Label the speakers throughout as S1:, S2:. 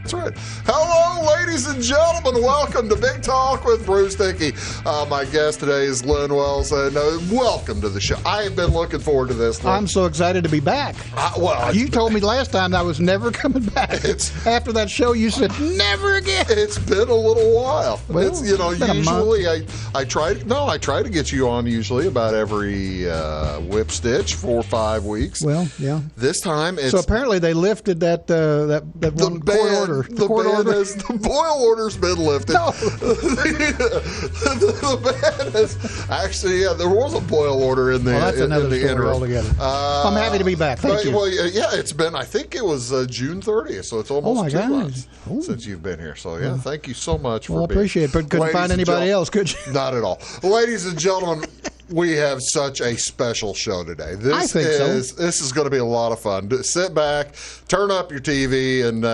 S1: That's right. Hello, ladies and gentlemen. Welcome to Big Talk with Bruce Dickey. My guest today is Len Wells. Welcome to the show. I have been looking forward to this.
S2: I'm so excited to be back. You told me last time I was never coming back. After that show, you said never again.
S1: It's been a little while.
S2: Well,
S1: it's usually I try to get you on usually about every whip stitch 4 or 5 weeks.
S2: Well, yeah.
S1: This time it's
S2: so apparently they lifted that one court order.
S1: The boil order's been lifted.
S2: No.
S1: The ban has actually, there was a boil order in the
S2: that's another story
S1: interim.
S2: Altogether. I'm happy to be back. Thank you.
S1: Well, yeah, it's been. I think it was June 30th, so it's almost 2 months since you've been here. So yeah, thank you so much for being.
S2: Well, I appreciate it, but couldn't find anybody else, could you?
S1: Not at all, ladies and gentlemen. We have such a special show today. This is going to be a lot of fun. Sit back, turn up your TV, and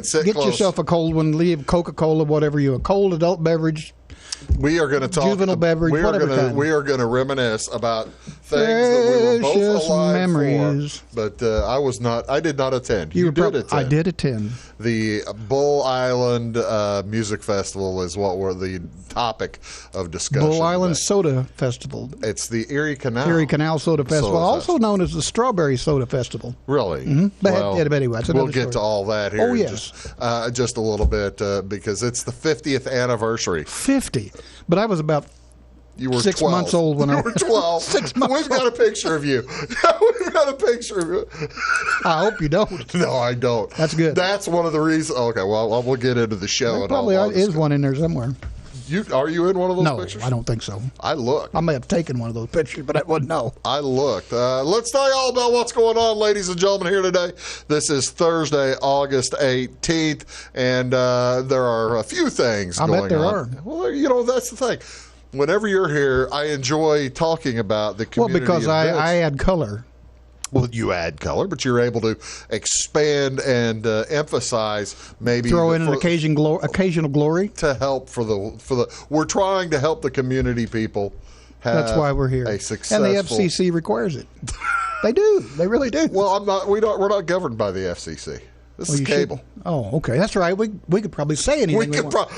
S1: sit
S2: Get
S1: close.
S2: yourself a cold one. Leave Coca-Cola, whatever a cold adult beverage.
S1: We are going to talk
S2: juvenile beverage, whatever kind.
S1: We are going to reminisce about things that we were both alive
S2: memories.
S1: for. But I did not attend. You did attend.
S2: I did attend.
S1: The Bull Island Music Festival is what were the topic of discussion.
S2: Bull Island Soda Festival.
S1: It's the Erie Canal
S2: Soda Festival, also known as the Strawberry Soda Festival.
S1: Really?
S2: Mm-hmm. But anyway,
S1: we'll get to all that here.
S2: Oh, yes.
S1: Just a little bit because it's the 50th anniversary.
S2: 50. But I was about
S1: You were
S2: 6
S1: 12.
S2: months old when
S1: you
S2: I
S1: were 12.
S2: 6 months
S1: We've got a picture of you. We've got a picture of you.
S2: I hope you don't.
S1: No, I don't.
S2: That's good.
S1: That's one of the reasons. Okay, well, we'll get into the show.
S2: There probably is one in there somewhere.
S1: Are you in one of those pictures?
S2: No, I don't think so.
S1: I looked.
S2: I may have taken one of those pictures, but I wouldn't know.
S1: I looked. Let's tell you all about what's going on, ladies and gentlemen, here today. This is Thursday, August 18th, and there are a few things going on.
S2: I bet there are.
S1: Well, that's the thing. Whenever you're here, I enjoy talking about the community.
S2: Well, because I add color.
S1: Well, you add color, but you're able to expand and emphasize maybe
S2: throw in an occasional glory
S1: to help for the. We're trying to help the community people.
S2: That's why we're here.
S1: A successful,
S2: and the FCC requires it. They do. They really do.
S1: Well, we're not governed by the FCC. This is cable.
S2: Oh, okay. That's right. We could probably say anything we want.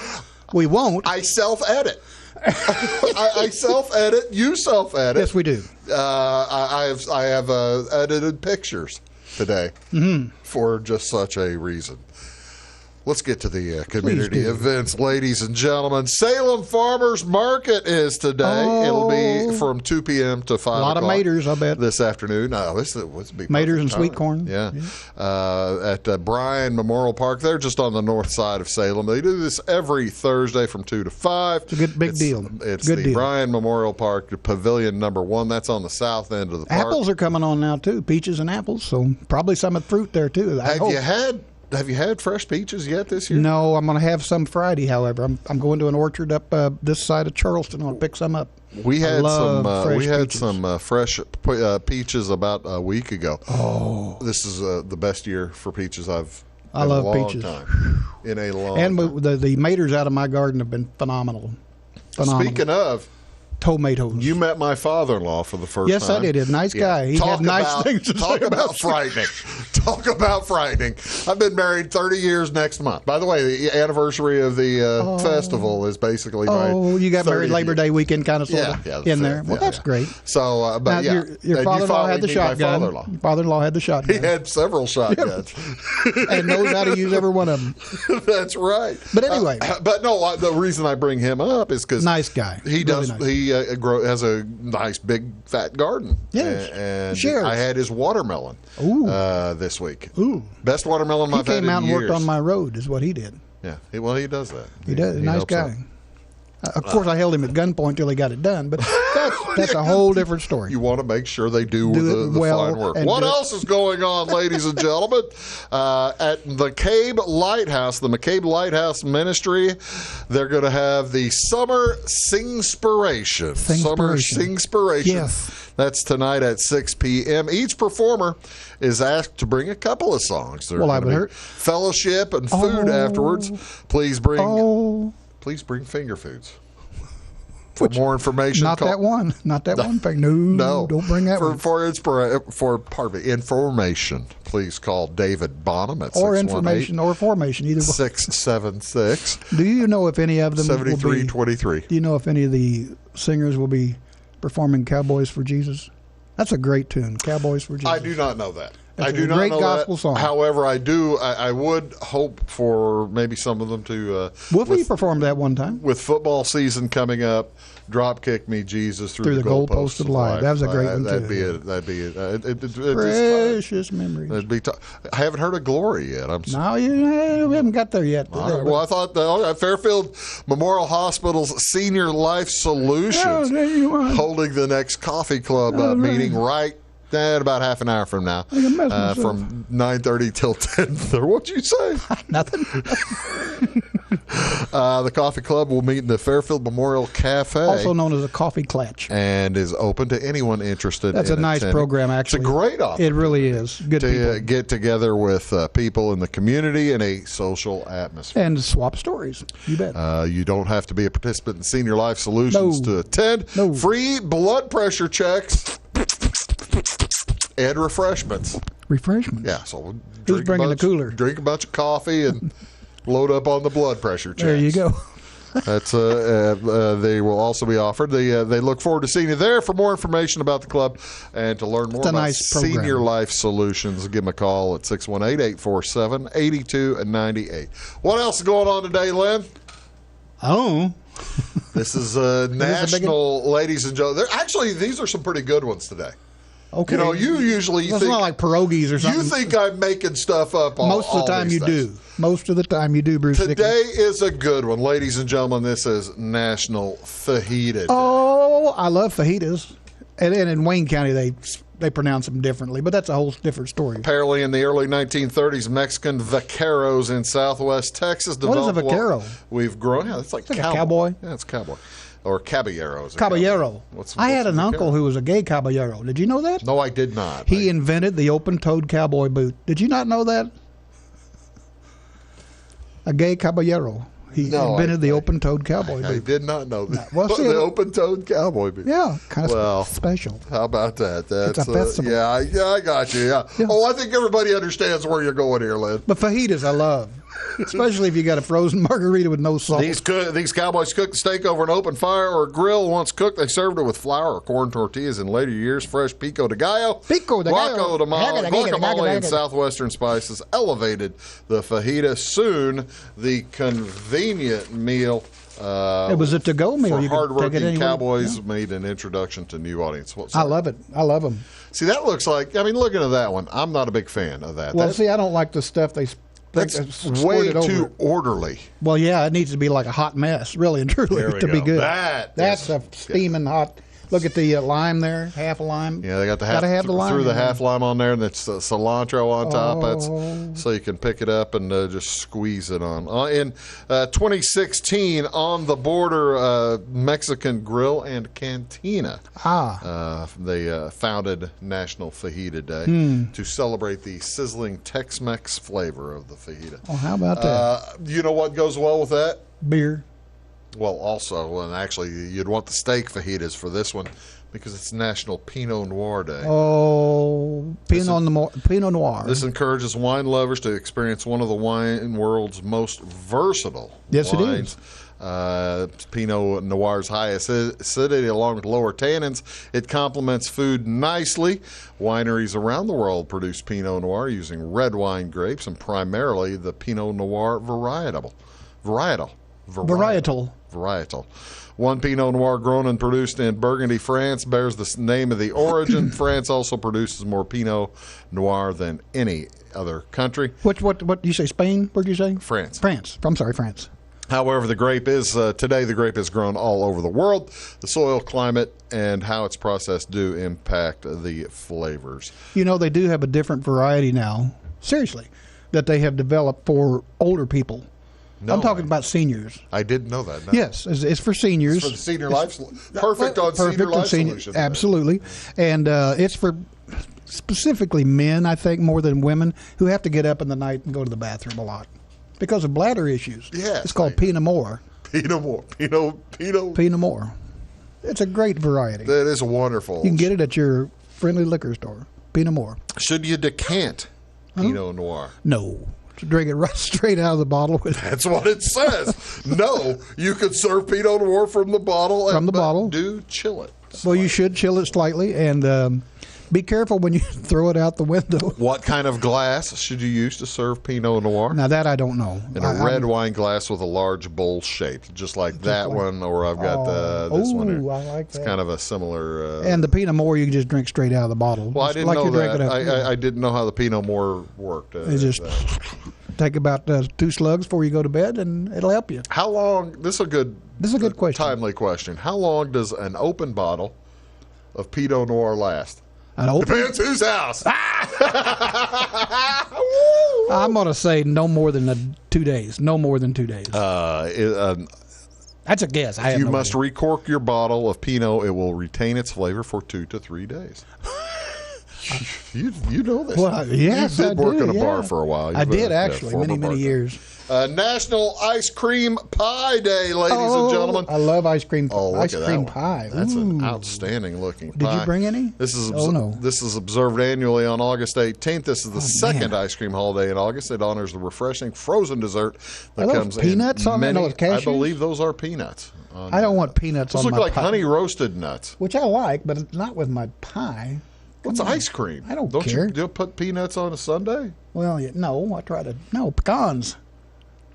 S2: We won't.
S1: I self-edit. I self-edit. You self-edit.
S2: Yes, we do.
S1: I have edited pictures today for just such a reason. Let's get to the community events, ladies and gentlemen. Salem Farmers Market is today. It'll be from 2 p.m. to 5 o'clock.
S2: A lot of maters, I bet.
S1: This afternoon. This would be
S2: maters and sweet corn.
S1: Yeah. At Bryan Memorial Park. They're just on the north side of Salem. They do this every Thursday from 2 to 5.
S2: It's a big deal.
S1: It's the Bryan Memorial Park Pavilion number 1. That's on the south end of the park.
S2: Apples are coming on now, too. Peaches and apples. So probably some of the fruit there, too.
S1: Have you had fresh peaches yet this year?
S2: No, I'm going to have some Friday. However, I'm going to an orchard up this side of Charleston. I'll pick some up.
S1: We had some fresh peaches about a week ago.
S2: Oh,
S1: this is the best year for peaches I
S2: love peaches.
S1: In a long
S2: time.
S1: And
S2: the maters out of my garden have been phenomenal.
S1: Speaking of
S2: tomatoes.
S1: You met my father-in-law for the first time.
S2: Yes, I did. A nice guy. He had nice things to say about
S1: frightening. Talk about frightening. I've been married 30 years next month. By the way, the anniversary of the festival is basically my
S2: you got married Labor Day weekend kind of sort of in there. Well, that's great.
S1: So, but
S2: now, your father-in-law had the shotgun. Your father-in-law had the shotgun.
S1: He had several shotguns.
S2: And knows how to use every one of them.
S1: That's right.
S2: But anyway.
S1: But no, the reason I bring him up is because
S2: nice guy.
S1: He does. Nice. He has a nice big fat garden.
S2: Yes,
S1: and I had his watermelon this week.
S2: Ooh,
S1: best watermelon I've had in years.
S2: He came out and worked on my road, is what he did.
S1: Yeah, well, he does that.
S2: He does. Nice guy. Of course, I held him at gunpoint till he got it done, but that's a whole different story.
S1: You want to make sure they do the fine work. What else is going on, ladies and gentlemen? At the McCabe Lighthouse, the McCabe Lighthouse Ministry, they're going to have the Summer Singspiration. Summer Singspiration.
S2: Yes.
S1: That's tonight at 6 p.m. Each performer is asked to bring a couple of songs.
S2: Well, I would hear
S1: fellowship and food afterwards. Please bring finger foods. For more information,
S2: not that one finger. No, don't bring that one.
S1: For information, please call David Bonham at
S2: or information or formation, either way.
S1: 676.
S2: Do you know if any of them
S1: 7323.
S2: Do you know if any of the singers will be performing "Cowboys for Jesus"? That's a great tune, "Cowboys for Jesus."
S1: I do not know that.
S2: That's
S1: I do
S2: a
S1: not
S2: great
S1: know
S2: gospel
S1: that.
S2: song.
S1: However, I would hope for maybe some of them to.
S2: Wolfie performed that one time.
S1: With football season coming up, "Drop Kick Me Jesus" through the goalposts of life.
S2: That was a great one
S1: that'd
S2: too.
S1: That'd be it.
S2: Precious memories.
S1: I haven't heard of "Glory" yet.
S2: No, we haven't got there yet.
S1: All right. Well, I thought Fairfield Memorial Hospital's Senior Life Solutions holding the next coffee club meeting right at about half an hour from now, from 9:30 till 10. What'd you say?
S2: Nothing.
S1: The coffee club will meet in the Fairfield Memorial Cafe,
S2: also known as a coffee clatch,
S1: and is open to anyone interested.
S2: That's a nice
S1: attending.
S2: program, actually.
S1: It's a great opportunity.
S2: It really is. Good
S1: to get together with people in the community in a social atmosphere
S2: and swap stories. You bet.
S1: You don't have to be a participant in Senior Life Solutions to attend.
S2: No.
S1: Free blood pressure checks and refreshments. Yeah, so
S2: who's bringing the cooler?
S1: Drink a bunch of coffee and load up on the blood pressure checks.
S2: There you go.
S1: That's they will also be offered. They look forward to seeing you there. For more information about the club and to learn more about Senior Life Solutions, give them a call at 618-847-8298. What else is going on today, Len?
S2: Oh.
S1: This is National Ladies and Gentlemen. Actually, these are some pretty good ones today.
S2: Okay.
S1: You know, you usually
S2: it's not like pierogies or something.
S1: You think I'm making stuff up
S2: most of the time you do. Most of the time you do, Bruce.
S1: Today is a good one. Ladies and gentlemen, this is National Fajita Day.
S2: Oh, I love fajitas. And in Wayne County, they pronounce them differently, but that's a whole different story.
S1: Apparently, in the early 1930s, Mexican vaqueros in southwest Texas developed.
S2: What is a vaquero?
S1: We've grown. Yeah, it's like
S2: a cowboy.
S1: Yeah, it's a cowboy. Or caballeros.
S2: Caballero. I had an uncle who was a gay caballero. Did you know that?
S1: No, I did not.
S2: He invented the open-toed cowboy boot. Did you not know that? A gay caballero. He invented the open-toed cowboy boot.
S1: I did not know that.
S2: Well,
S1: the open-toed cowboy boot.
S2: Yeah, kind of special.
S1: How about that? That's
S2: it's a festival.
S1: I got you. Yeah. Oh, I think everybody understands where you're going here, Len.
S2: But fajitas, I love. Especially if you got a frozen margarita with no salt.
S1: These cowboys cooked the steak over an open fire or grill. Once cooked, they served it with flour or corn tortillas. In later years, fresh pico de gallo, guacamole, and southwestern spices elevated the fajita. Soon, the convenient meal.
S2: It was a to-go meal.
S1: For hardworking cowboys, made an introduction to new audience.
S2: I love it. I love them.
S1: See, that looks like. I mean, looking at that one, I'm not a big fan of that.
S2: Well, I don't like the stuff they.
S1: That's way too orderly.
S2: Well, yeah, it needs to be like a hot mess, really and truly, to be good. That's a steaming hot. Look at the lime there, half a lime.
S1: Yeah, they got the half.
S2: Have the lime
S1: threw the half lime on there, and it's cilantro on top. That's so you can pick it up and just squeeze it on. In 2016, On the Border Mexican Grill and Cantina. They founded National Fajita Day to celebrate the sizzling Tex-Mex flavor of the fajita.
S2: Oh, how about that?
S1: You know what goes well with that?
S2: Beer.
S1: Well, also, and actually, you'd want the steak fajitas for this one because it's National Pinot Noir Day.
S2: Oh, Pinot Noir.
S1: This encourages wine lovers to experience one of the wine world's most versatile wines.
S2: It is.
S1: Pinot Noir's high acidity along with lower tannins. It complements food nicely. Wineries around the world produce Pinot Noir using red wine grapes and primarily the Pinot Noir varietal. One Pinot Noir grown and produced in Burgundy, France, bears the name of the origin. France also produces more Pinot Noir than any other country.
S2: What did you say? Spain? What did you say?
S1: France.
S2: I'm sorry, France.
S1: However, the grape is today the grape is grown all over the world. The soil, climate, and how it's processed do impact the flavors.
S2: You know, they do have a different variety now. Seriously, that they have developed for older people. No, I'm talking about seniors.
S1: I didn't know that. No.
S2: Yes, it's for seniors.
S1: It's for the senior life. Perfect on senior life solution.
S2: Absolutely. And it's for specifically men, I think, more than women, who have to get up in the night and go to the bathroom a lot because of bladder issues.
S1: Yes.
S2: It's called Pinot Noir.
S1: Pinot
S2: Noir. It's a great variety.
S1: That is wonderful.
S2: You can get it at your friendly liquor store. Pinot Noir.
S1: Should you decant Pinot Noir?
S2: No. To drink it right straight out of the bottle.
S1: That's what it says. No, you could serve Pinot Noir from the bottle.
S2: Bottle.
S1: Do chill it.
S2: Well, you should chill it slightly, and be careful when you throw it out the window.
S1: What kind of glass should you use to serve Pinot Noir?
S2: Now, that I don't know.
S1: In a red wine glass with a large bowl shape, just like that one, or I've got this one here.
S2: I like that.
S1: It's kind of a similar...
S2: and the Pinot Noir, you can just drink straight out of the bottle.
S1: Well, I didn't know that. I didn't know how the Pinot Noir worked.
S2: Just take about 2 slugs before you go to bed, and it'll help you.
S1: How long... This is a good
S2: question.
S1: Timely question. How long does an open bottle of Pinot Noir last? Depends whose house.
S2: I'm going to say no more than 2 days. No more than 2 days. That's a guess.
S1: You must recork your bottle of Pinot. It will retain its flavor for 2 to 3 days. You know this.
S2: Well, yes,
S1: you did work in a bar for a while.
S2: I did, actually, many years.
S1: National Ice Cream Pie Day, ladies and gentlemen.
S2: I love ice cream pie.
S1: Oh,
S2: ice cream pie.
S1: That's an outstanding looking pie.
S2: Did you bring any?
S1: This is observed annually on August 18th. This is the second ice cream holiday in August. It honors the refreshing frozen dessert that comes
S2: peanuts
S1: in
S2: on
S1: many.
S2: Those cashews?
S1: I believe those are peanuts.
S2: I don't want peanuts on my pie.
S1: Those look like honey roasted nuts.
S2: Which I like, but it's not with my pie.
S1: What's ice cream?
S2: I don't care.
S1: Don't you put peanuts on a sundae?
S2: Well, no. Pecans.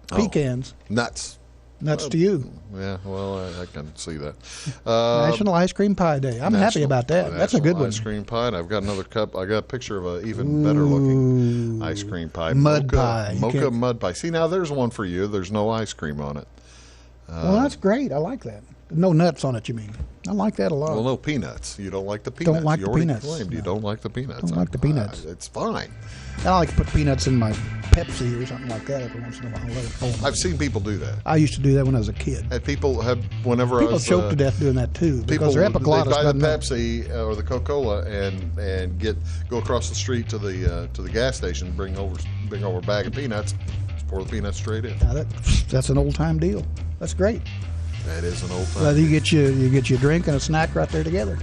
S2: Pecans.
S1: Nuts.
S2: Nuts to you.
S1: Yeah, well, I can see that.
S2: National Ice Cream Pie Day. I'm happy about that. That's a good one.
S1: Ice cream pie. And I've got another cup. I got a picture of an even better looking ice cream pie.
S2: Mud pie.
S1: Mocha mud pie. See, now there's one for you. There's no ice cream on it.
S2: Well, that's great. I like that. No nuts on it, you mean? I like that a lot.
S1: Well, no peanuts. You don't like the peanuts.
S2: Don't like the peanuts.
S1: Claimed you don't like the peanuts.
S2: Don't like the peanuts.
S1: It's fine.
S2: I like to put peanuts in my Pepsi or something like that every once in a while. Let it foam.
S1: I've seen people do that.
S2: I used to do that when I was a kid.
S1: And people have, whenever
S2: people
S1: I was...
S2: choke to death doing that, too. Because their epiglottis
S1: they buy the
S2: doesn't...
S1: Pepsi or the Coca-Cola and go across the street to the gas station, bring over a bag of peanuts, just pour the peanuts straight in.
S2: Now that's an old-time deal. That's great.
S1: That is an old time.
S2: Well, you get you a drink and a snack right there together.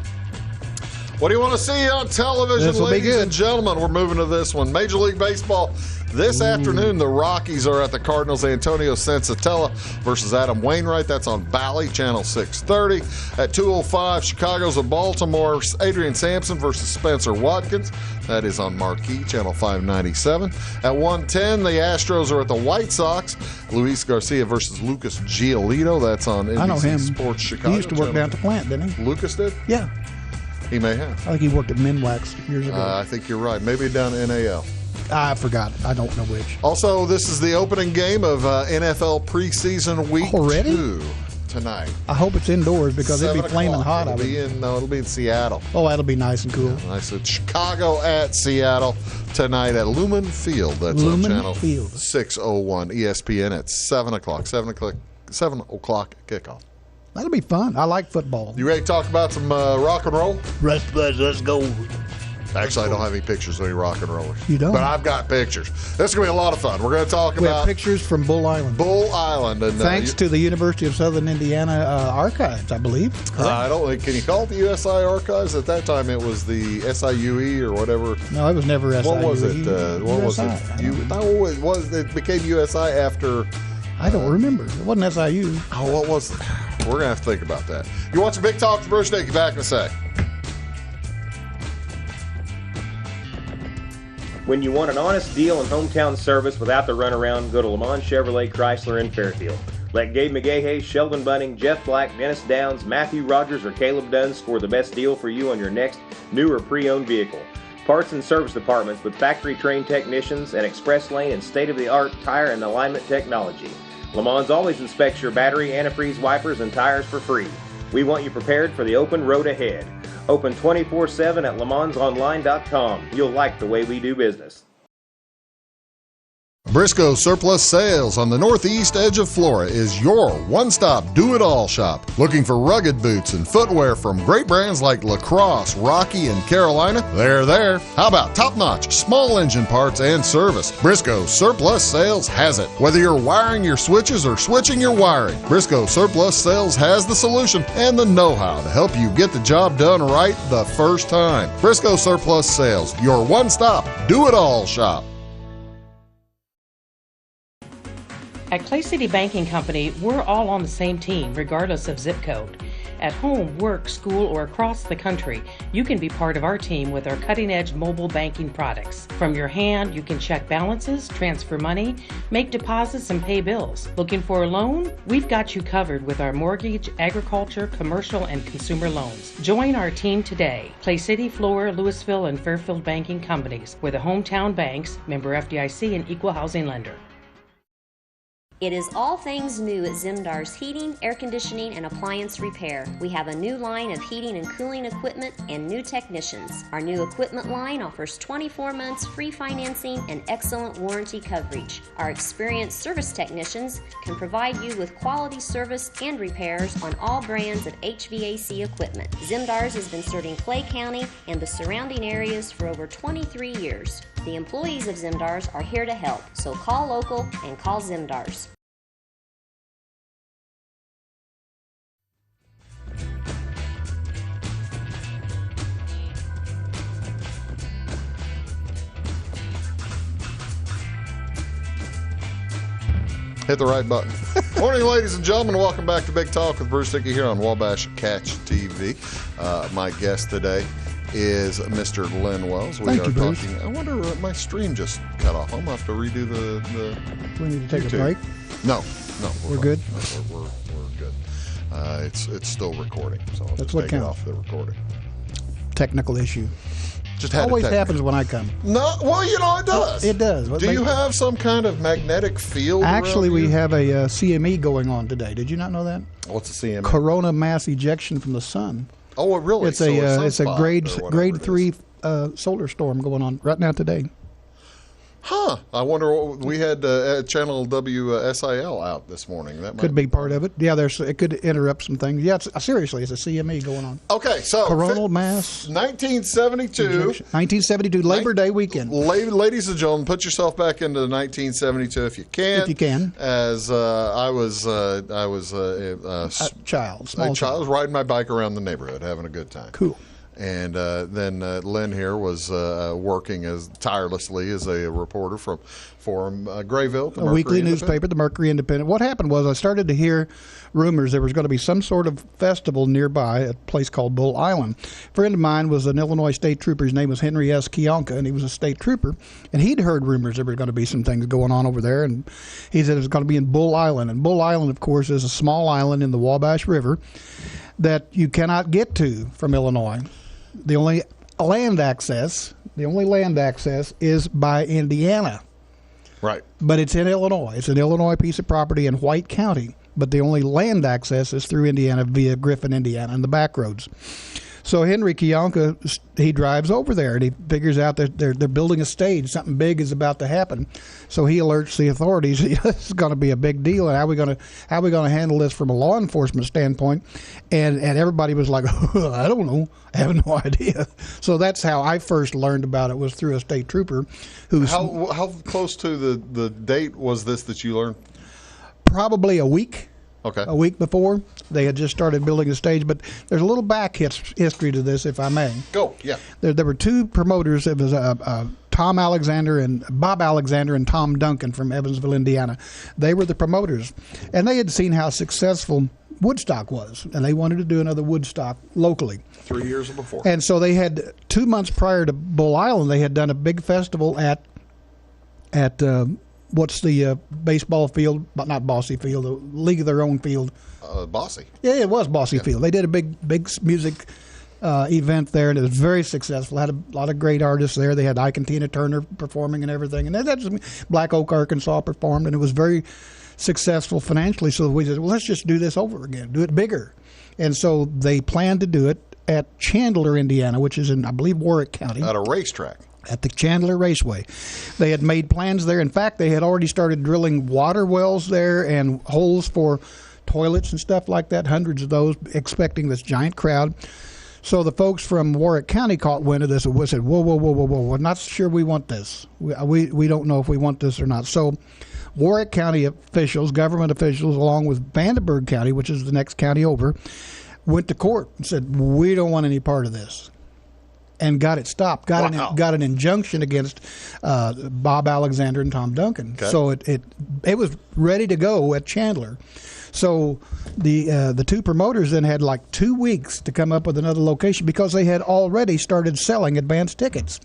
S1: What do you want to see on television, ladies and gentlemen? We're moving to this one. Major League Baseball. This afternoon, the Rockies are at the Cardinals. Antonio Sensatella versus Adam Wainwright. That's on Bally, Channel 630. At 2:05, Chicago's at Baltimore. Adrian Sampson versus Spencer Watkins. That is on Marquee, Channel 597. At 1:10, the Astros are at the White Sox. Luis Garcia versus Lucas Giolito. That's on NBC
S2: I know him.
S1: Sports Chicago.
S2: He used to work down at the plant, didn't he?
S1: Lucas did?
S2: Yeah.
S1: He may have.
S2: I think he worked at Minwax years ago.
S1: I think you're right. Maybe down at NAL.
S2: I forgot. I don't know which.
S1: Also, this is the opening game of NFL preseason week 2 tonight.
S2: I hope it's indoors because it'll be flaming hot.
S1: It'll be in Seattle.
S2: Oh, that'll be nice and cool.
S1: Yeah, nice. It's Chicago at Seattle tonight at Lumen Field. That's on Channel 601 ESPN at 7 o'clock. 7 o'clock kickoff.
S2: That'll be fun. I like football.
S1: You ready to talk about some rock and roll?
S2: Let's go.
S1: Actually, I don't have any pictures of any rock and rollers.
S2: You don't?
S1: But I've got pictures. This is going to be a lot of fun. We're going to talk
S2: We
S1: about...
S2: have pictures from Bull Island.
S1: Bull Island. And,
S2: thanks to the University of Southern Indiana Archives, I believe.
S1: I don't think... Can you call it the USI Archives? At that time, it was the SIUE or whatever.
S2: No, it was never SIUE.
S1: What was it? It became USI after...
S2: I don't remember. It wasn't SIU.
S1: Oh, what was it? We're going to have to think about that. You want some Big Talk with Bruce Dickey? Back in a sec.
S3: When you want an honest deal and hometown service without the runaround, go to Le Mans Chevrolet Chrysler in Fairfield. Let Gabe McGahey, Sheldon Bunning, Jeff Black, Dennis Downs, Matthew Rogers, or Caleb Dunn score the best deal for you on your next new or pre-owned vehicle. Parts and service departments with factory-trained technicians and express lane and state-of-the-art tire and alignment technology. Le Mans always inspects your battery, antifreeze, wipers, and tires for free. We want you prepared for the open road ahead. Open 24/7 at lemansonline.com. You'll like the way we do business.
S1: Briscoe Surplus Sales on the northeast edge of Flora is your one-stop do-it-all shop. Looking for rugged boots and footwear from great brands like Lacrosse, Rocky, and Carolina? They're there. How about top-notch small engine parts and service? Briscoe Surplus Sales has it. Whether you're wiring your switches or switching your wiring, Briscoe Surplus Sales has the solution and the know-how to help you get the job done right the first time. Briscoe Surplus Sales, your one-stop do-it-all shop.
S4: At Clay City Banking Company, we're all on the same team, regardless of zip code. At home, work, school, or across the country, you can be part of our team with our cutting-edge mobile banking products. From your hand, you can check balances, transfer money, make deposits, and pay bills. Looking for a loan? We've got you covered with our mortgage, agriculture, commercial, and consumer loans. Join our team today. Clay City, Flora, Louisville, and Fairfield Banking Companies. We're the hometown banks, member FDIC, and equal housing lender.
S5: It is all things new at Zimdar's Heating, Air Conditioning, and Appliance Repair. We have a new line of heating and cooling equipment and new technicians. Our new equipment line offers 24 months free financing and excellent warranty coverage. Our experienced service technicians can provide you with quality service and repairs on all brands of HVAC equipment. Zimdar's has been serving Clay County and the surrounding areas for over 23 years. The employees of Zimdar's are here to help, so call local and call Zimdar's.
S1: Hit the right button. Morning, ladies and gentlemen. Welcome back to Big Talk with Bruce Dickey here on Wabash Catch TV. My guest today is Mr. Len Wells.
S2: Thank you, Bruce.
S1: I wonder, my stream just cut off. I'm going to have to redo the
S2: We need to take
S1: YouTube.
S2: a break.
S1: No.
S2: We're good?
S1: No, we're good. It's still recording, so I'll
S2: That's
S1: just
S2: what
S1: take it
S2: counts.
S1: off the recording.
S2: Technical issue.
S1: Just had
S2: Always
S1: a technical-
S2: happens when I come.
S1: No, well, you know, it does.
S2: It does.
S1: Do you have some kind of magnetic field?
S2: Actually,
S1: around
S2: we
S1: you?
S2: have a CME going on today. Did you not know that?
S1: What's the CME?
S2: Corona mass ejection from the sun.
S1: Oh, really?
S2: It's
S1: So
S2: it's a
S1: sunspot
S2: grade
S1: or whatever
S2: grade
S1: it is.
S2: 3 solar storm going on right now today.
S1: Huh. I wonder what we had channel WSIL out this morning. That
S2: Could be part of it. Yeah, it could interrupt some things. Yeah, seriously, it's a CME going on.
S1: Okay, so
S2: Coronal mass
S1: 1972.
S2: ejection. 1972 Labor Day weekend.
S1: Ladies and gentlemen, put yourself back into 1972 if you can.
S2: If you can.
S1: As I was a
S2: Child,
S1: child, I was riding my bike around the neighborhood, having a good time.
S2: Cool.
S1: And then Len here was working as tirelessly as a reporter for Grayville, the
S2: A
S1: Mercury
S2: weekly
S1: Independent.
S2: newspaper, the Mercury Independent. What happened was I started to hear rumors there was going to be some sort of festival nearby at a place called Bull Island. A friend of mine was an Illinois state trooper. His name was Henry S. Kionka, and he was a state trooper. And he'd heard rumors there were going to be some things going on over there. And he said it was going to be in Bull Island. And Bull Island, of course, is a small island in the Wabash River that you cannot get to from Illinois. The only land access is by Indiana.
S1: Right.
S2: But it's in Illinois. It's an Illinois piece of property in White County. But the only land access is through Indiana via Griffin, Indiana, and the back roads. So Henry Kionka, he drives over there, and he figures out that they're building a stage. Something big is about to happen. So he alerts the authorities. It's going to be a big deal, and how are we going to handle this from a law enforcement standpoint? And everybody was like, I don't know. I have no idea. So that's how I first learned about it, was through a state trooper who's
S1: How close to the date was this that you learned?
S2: probably a week.
S1: Okay.
S2: A week before. They had just started building the stage, but there's a little back history to this, if I may.
S1: Go. Yeah.
S2: There were two promoters. It was Tom Alexander and Bob Alexander and Tom Duncan from Evansville, Indiana. They were the promoters, and they had seen how successful Woodstock was, and they wanted to do another Woodstock locally.
S1: 3 years before.
S2: And so they had 2 months prior to Bull Island, they had done a big festival at what's the baseball field, but not Bossy Field, the League of Their Own field.
S1: Bossy.
S2: Yeah, it was Bossy Field. They did a big music event there, and it was very successful. Had a lot of great artists there. They had Ike and Tina Turner performing and everything, and then Black Oak, Arkansas performed, and it was very successful financially. So we said, well, let's just do this over again, do it bigger. And so they planned to do it at Chandler, Indiana, which is in, I believe, Warwick County.
S1: At a racetrack.
S2: At the Chandler Raceway. They had made plans there. In fact, they had already started drilling water wells there and holes for toilets and stuff like that, hundreds of those, expecting this giant crowd. So the folks from Warwick County caught wind of this and said, whoa, we're not sure we want this. We don't know if we want this or not. So Warwick County officials, government officials, along with Vandenberg County, which is the next county over, went to court and said, we don't want any part of this. and got it stopped. Got
S1: Wow.
S2: an injunction against Bob Alexander and Tom Duncan.
S1: Okay.
S2: So it was ready to go at Chandler. So the two promoters then had like 2 weeks to come up with another location because they had already started selling advance tickets.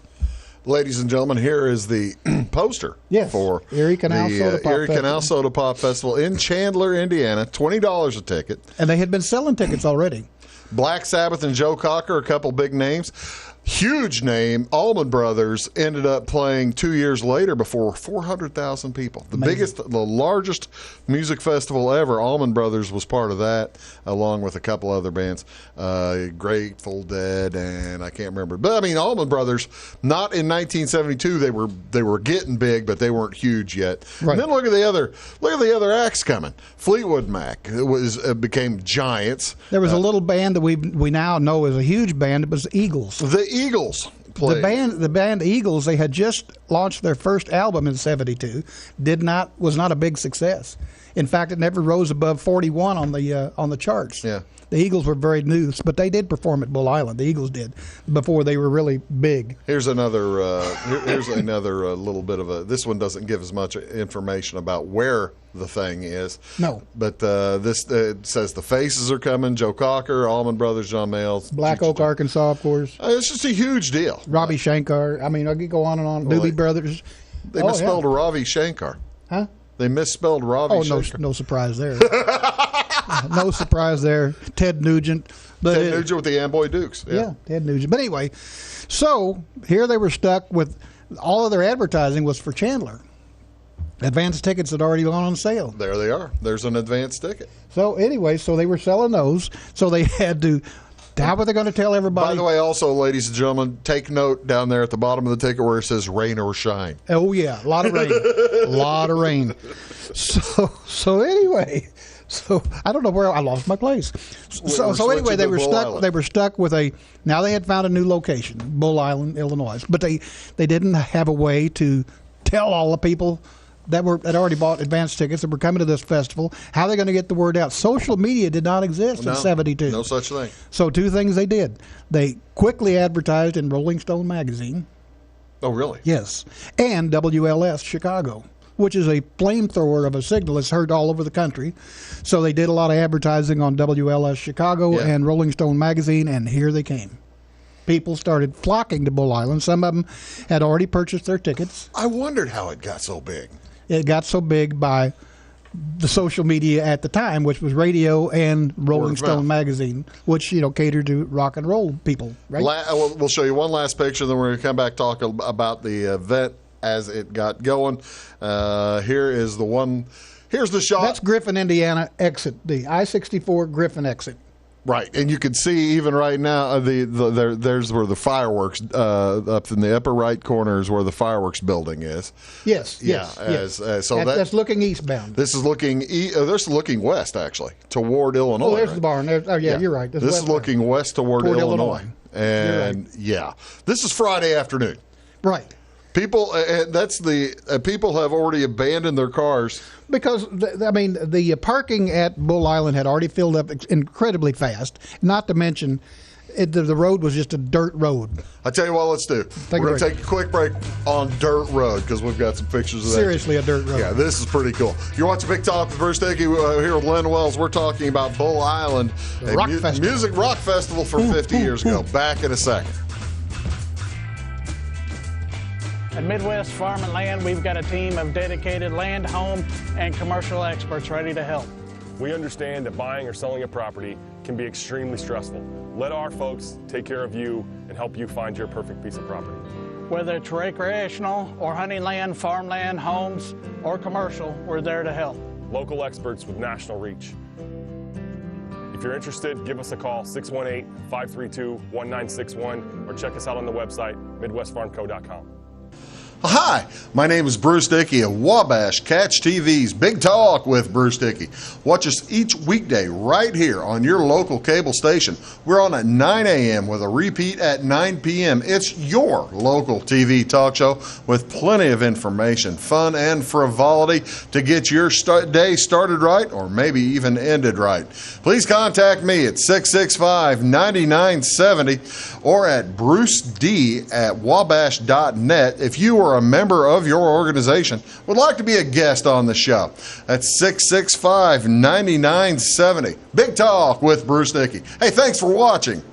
S1: Ladies and gentlemen, here is the poster for
S2: Erie Canal Soda Pop
S1: Erie
S2: Festival.
S1: Canal Soda Pop Festival in Chandler, Indiana. $20 a ticket.
S2: And they had been selling tickets already.
S1: Black Sabbath and Joe Cocker, a couple big names. Huge name. Allman Brothers ended up playing 2 years later before 400,000 people. The largest music festival ever. Allman Brothers was part of that, along with a couple other bands, Grateful Dead, and I can't remember. But I mean, Allman Brothers, not in 1972. They were getting big, but they weren't huge yet.
S2: Right.
S1: And then look at the other acts coming. Fleetwood Mac became giants.
S2: There was a little band that we now know is a huge band. It was the Eagles.
S1: The Eagles played.
S2: The band Eagles, they had just launched their first album in '72. Was not a big success. In fact, it never rose above 41 on the charts.
S1: Yeah.
S2: The Eagles were very new, but they did perform at Bull Island. The Eagles did before they were really big.
S1: Here's another little bit of a. This one doesn't give as much information about where the thing is.
S2: No.
S1: But this says the Faces are coming. Joe Cocker, Allman Brothers, John Mayles,
S2: Black Oak, Arkansas, of course.
S1: It's just a huge deal.
S2: Ravi Shankar. I mean, I could go on and on.
S1: Well,
S2: Doobie Brothers.
S1: They misspelled Ravi Shankar.
S2: Huh?
S1: They misspelled Ravi Shankar.
S2: No surprise there. No surprise there. Ted Nugent.
S1: Ted Nugent with the Amboy Dukes.
S2: Yeah, Ted Nugent. But anyway, so here they were stuck with all of their advertising was for Chandler. Advance tickets had already gone on sale.
S1: There they are. There's an advance ticket.
S2: So anyway, so they were selling those. So they had to. How were they going to tell everybody?
S1: By the way, also, ladies and gentlemen, take note down there at the bottom of the ticket where it says rain or shine.
S2: Oh yeah, a lot of rain, a lot of rain. So anyway, so I don't know where I lost my place. So anyway, they were stuck.
S1: Island.
S2: They were stuck with a. Now they had found a new location, Bull Island, Illinois, but they didn't have a way to tell all the people that already bought advance tickets that were coming to this festival. How are they going to get the word out? Social media did not exist in '72.
S1: No such thing.
S2: So two things they did. They quickly advertised in Rolling Stone magazine.
S1: Oh, really?
S2: Yes. And WLS Chicago, which is a flamethrower of a signal that's heard all over the country. So they did a lot of advertising on WLS Chicago and Rolling Stone magazine, and here they came. People started flocking to Bull Island. Some of them had already purchased their tickets.
S1: I wondered how it got so big.
S2: It got so big by the social media at the time, which was radio and Rolling Stone magazine, which catered to rock and roll people. Right?
S1: We'll show you one last picture, then we're going to come back talk about the event as it got going. Here is the one. Here's the shot.
S2: That's Griffin, Indiana exit, the I-64 Griffin exit.
S1: Right, and you can see even right now there's where the fireworks up in the upper right corner is where the fireworks building is.
S2: Yes,
S1: so
S2: that's looking eastbound.
S1: This is looking looking west actually toward Illinois.
S2: Oh, there's the barn. You're right.
S1: This is looking west toward Illinois. And this is Friday afternoon.
S2: Right.
S1: People, people have already abandoned their cars
S2: because the parking at Bull Island had already filled up incredibly fast. Not to mention, the road was just a dirt road.
S1: I tell you what, let's do. We're going to take a quick break on dirt road because we've got some pictures of that.
S2: Seriously, a dirt road.
S1: Yeah, this is pretty cool. You're watching Big Talk with Bruce Dickey here with Len Wells. We're talking about Bull Island, music rock festival for 50 years ago. Back in a second.
S6: At Midwest Farm and Land, we've got a team of dedicated land, home, and commercial experts ready to help.
S7: We understand that buying or selling a property can be extremely stressful. Let our folks take care of you and help you find your perfect piece of property.
S6: Whether it's recreational or hunting land, farmland, homes, or commercial, we're there to help.
S7: Local experts with national reach. If you're interested, give us a call, 618-532-1961, or check us out on the website, MidwestFarmCo.com.
S1: Hi, my name is Bruce Dickey of Wabash Catch TV's Big Talk with Bruce Dickey. Watch us each weekday right here on your local cable station. We're on at 9 a.m. with a repeat at 9 p.m. It's your local TV talk show with plenty of information, fun, and frivolity to get your day started right or maybe even ended right. Please contact me at 665-9970 or at bruced@wabash.net if you are a member of your organization would like to be a guest on the show. That's 665-9970. Big Talk with Bruce Dickey. Hey, thanks for watching.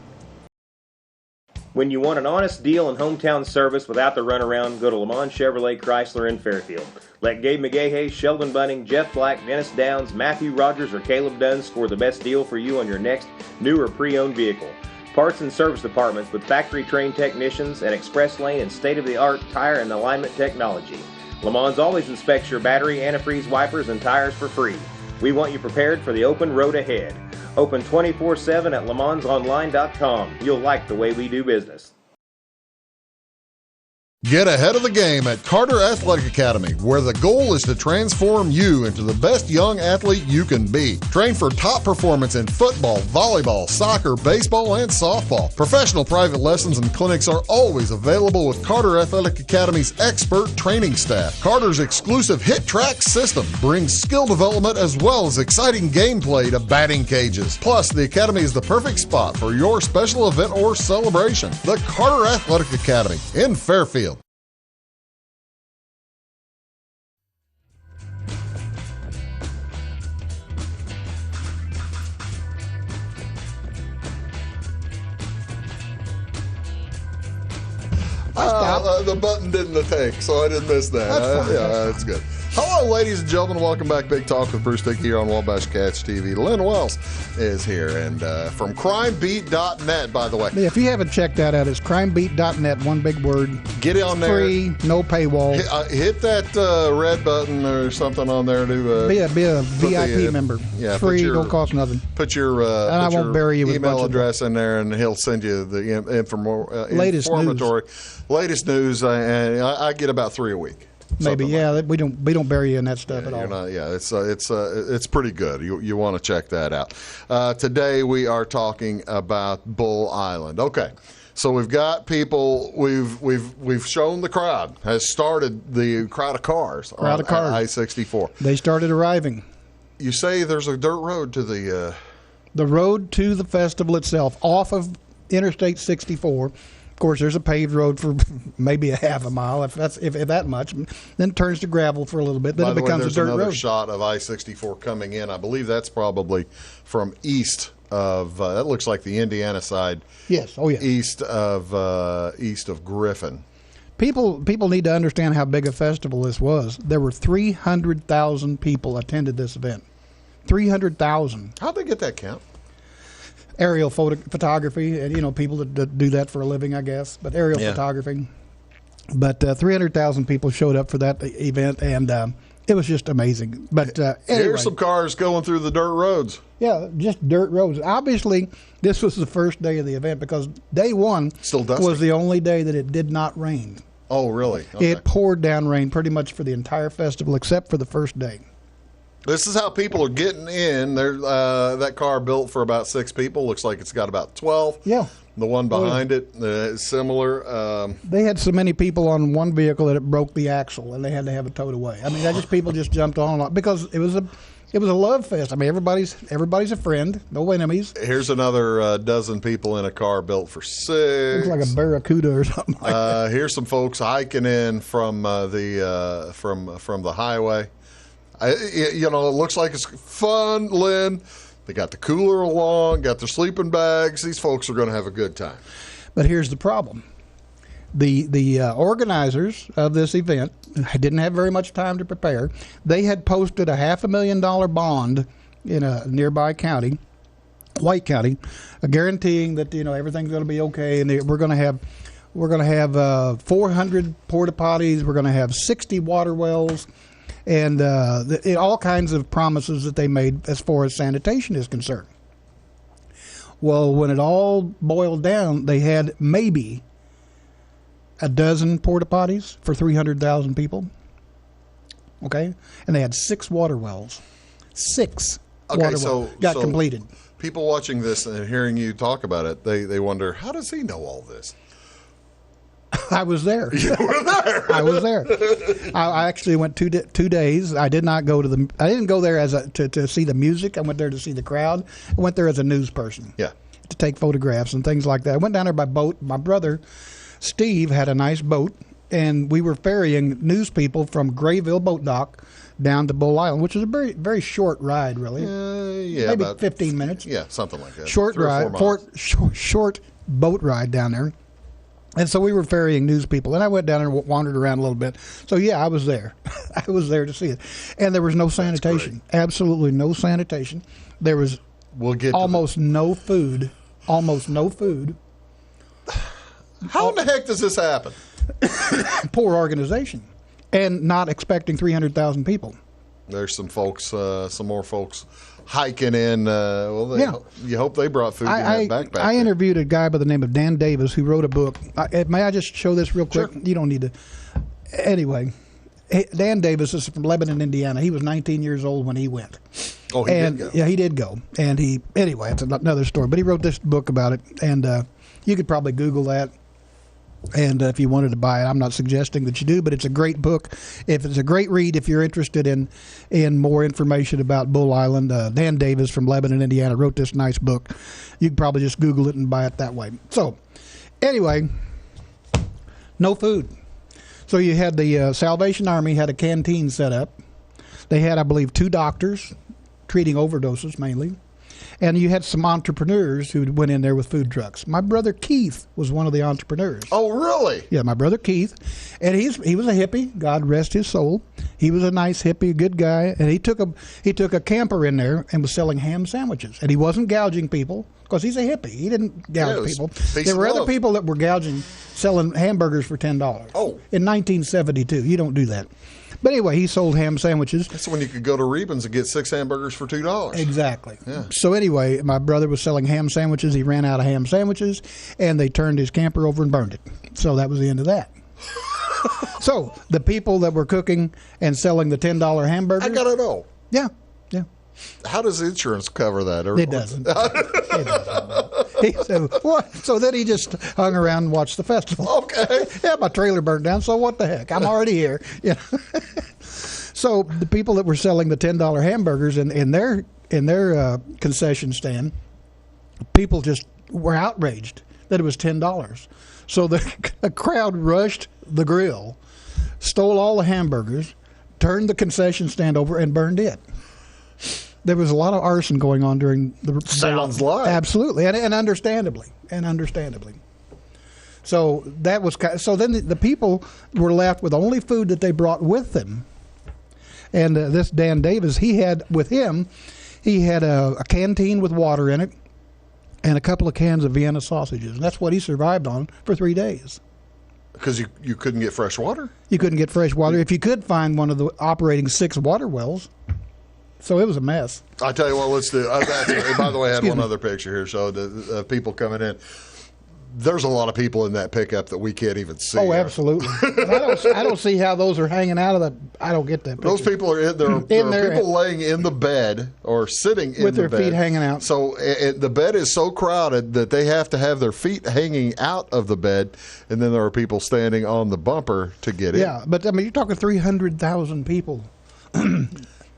S3: When you want an honest deal and hometown service without the runaround, go to Lemon Chevrolet Chrysler in Fairfield. Let Gabe McGahey, Sheldon Bunning, Jeff Black, Dennis Downs, Matthew Rogers, or Caleb Dunn score the best deal for you on your next new or pre-owned vehicle. Parts and service departments with factory-trained technicians and express lane and state-of-the-art tire and alignment technology. Le Mans always inspects your battery, antifreeze, wipers, and tires for free. We want you prepared for the open road ahead. Open 24/7 at lemansonline.com. You'll like the way we do business.
S1: Get ahead of the game at Carter Athletic Academy, where the goal is to transform you into the best young athlete you can be. Train for top performance in football, volleyball, soccer, baseball, and softball. Professional private lessons and clinics are always available with Carter Athletic Academy's expert training staff. Carter's exclusive Hit Track system brings skill development as well as exciting gameplay to batting cages. Plus, the Academy is the perfect spot for your special event or celebration. The Carter Athletic Academy in Fairfield. The button didn't take, so I didn't miss that. That's good. Hello, ladies and gentlemen. Welcome back. Big Talk with Bruce Dickey here on Wabash Catch TV. Len Wells is here, and from crimebeat.net, by the way.
S2: Yeah, if you haven't checked that out, it's crimebeat.net, one big word.
S1: Get on there.
S2: Free, no paywall.
S1: Hit that red button or something on there to
S2: be a VIP member.
S1: Yeah,
S2: free, don't cost nothing.
S1: Put your
S2: and I won't bury you with
S1: email address in there, and he'll send you the latest news. And I get about 3 a week.
S2: Maybe, yeah. We don't bury you in that stuff at all.
S1: It's pretty good. You want to check that out. Today we are talking about Bull Island. Okay, so we've got people. We've shown the crowd has started the crowd of cars on I-64.
S2: They started arriving.
S1: You say there's a dirt road to the
S2: road to the festival itself off of Interstate 64. Of course, there's a paved road for maybe a half a mile, if that much. Then it turns to gravel for a little bit. Then it becomes a dirt road.
S1: There's another shot of I-64 coming in. I believe that's probably from east of. That looks like the Indiana side.
S2: Yes. Oh, yeah.
S1: East of Griffin.
S2: People need to understand how big a festival this was. There were 300,000 people attended this event. 300,000.
S1: How'd they get that count?
S2: Aerial photography, and people that do that for a living, I guess. But aerial photography. But 300,000 people showed up for that event, and it was just amazing. But anyway,
S1: here's some cars going through the dirt roads.
S2: Yeah, just dirt roads. Obviously, this was the first day of the event because day one was the only day that it did not rain.
S1: Oh, really? Okay.
S2: It poured down rain pretty much for the entire festival except for the first day.
S1: This is how people are getting in. That car built for about 6 people. Looks like it's got about 12.
S2: Yeah.
S1: The one behind it is similar.
S2: They had so many people on one vehicle that it broke the axle, and they had to have it towed away. I mean, people just jumped on because it was a love fest. I mean, everybody's a friend, no enemies.
S1: Here's another dozen people in a car built for 6.
S2: Looks like a Barracuda or something like that.
S1: Here's some folks hiking in from the highway. It looks like it's fun, Lynn. They got the cooler along, got their sleeping bags. These folks are going to have a good time.
S2: But here's the problem. The organizers of this event didn't have very much time to prepare. They had posted a $500,000 bond in a nearby county, White County, guaranteeing that everything's going to be okay, and we're going to have 400 porta potties. We're going to have 60 water wells. And all kinds of promises that they made as far as sanitation is concerned. Well, when it all boiled down, they had maybe a dozen porta potties for 300,000 people. Okay, and they had 6 water wells. 6 water wells got completed.
S1: People watching this and hearing you talk about it, they wonder, how does he know all this?
S2: I was there.
S1: You were there.
S2: I was there. I actually went 2 days. I did not go to I didn't go there to see the music. I went there to see the crowd. I went there as a news person.
S1: Yeah.
S2: To take photographs and things like that. I went down there by boat. My brother, Steve, had a nice boat, and we were ferrying news people from Grayville Boat Dock down to Bull Island, which was a very, very short ride, really.
S1: Yeah,
S2: maybe
S1: about
S2: 15 minutes.
S1: Yeah, something like that.
S2: Short ride, short boat ride down there. And so we were ferrying news people, and I went down and wandered around a little bit. So, yeah, I was there. I was there to see it. And there was no sanitation. Absolutely no sanitation. There was almost no food. Almost no food.
S1: How in the heck does this happen?
S2: Poor organization. And not expecting 300,000 people.
S1: There's some more folks hiking in. You hope they brought food in that backpack.
S2: I interviewed a guy by the name of Dan Davis who wrote a book. May I just show this real quick?
S1: Sure.
S2: You don't need to. Anyway, Dan Davis is from Lebanon, Indiana. He was 19 years old when he went.
S1: Oh, he did go.
S2: Yeah, he did go. And anyway, it's another story. But he wrote this book about it, and you could probably Google that. And if you wanted to buy it, I'm not suggesting that you do, but it's a great book. It's a great read if you're interested in more information about Bull Island. Dan Davis from Lebanon, Indiana, wrote this nice book. You can probably just Google it and buy it that way. So, anyway, no food. So you had the Salvation Army had a canteen set up. They had, I believe, 2 doctors treating overdoses mainly. And you had some entrepreneurs who went in there with food trucks. My brother Keith was one of the entrepreneurs.
S1: Oh, really?
S2: Yeah, my brother Keith. And he was a hippie. God rest his soul. He was a nice hippie, good guy. And he took a camper in there and was selling ham sandwiches. And he wasn't gouging people because he's a hippie. He didn't gouge people. There were other people that were gouging, selling hamburgers for $10.
S1: Oh.
S2: In 1972. You don't do that. But anyway, he sold ham sandwiches.
S1: That's when you could go to Reban's and get 6 hamburgers for $2.
S2: Exactly.
S1: Yeah.
S2: So anyway, my brother was selling ham sandwiches. He ran out of ham sandwiches, and they turned his camper over and burned it. So that was the end of that. So the people that were cooking and selling the $10 hamburgers.
S1: I got to know.
S2: Yeah.
S1: How does insurance cover that?
S2: It doesn't. It doesn't. He said, what? So then he just hung around and watched the festival.
S1: Okay.
S2: Yeah, my trailer burned down, so what the heck? I'm already here. Yeah. So the people that were selling the $10 hamburgers in their concession stand, people just were outraged that it was $10. So a crowd rushed the grill, stole all the hamburgers, turned the concession stand over, and burned it. There was a lot of arson going on during the
S1: Sounds like.
S2: Absolutely, and understandably. So that was so. Then the people were left with only food that they brought with them. And this Dan Davis, he had with him, he had a canteen with water in it, and a couple of cans of Vienna sausages, and that's what he survived on for 3 days.
S1: Because you couldn't get fresh water?
S2: You couldn't get fresh water if you could find one of the operating 6 water wells. So it was a mess.
S1: I tell you what, let's do. By the way, I had one other picture here showed the people coming in. There's a lot of people in that pickup that we can't even see.
S2: Oh, absolutely. I don't see how those are hanging out of the. I don't get that picture.
S1: Those people are in there. There are people laying in the bed or sitting in the bed.
S2: With their feet hanging out.
S1: So the bed is so crowded that they have to have their feet hanging out of the bed, and then there are people standing on the bumper to get in.
S2: Yeah, but I mean, you're talking 300,000 people.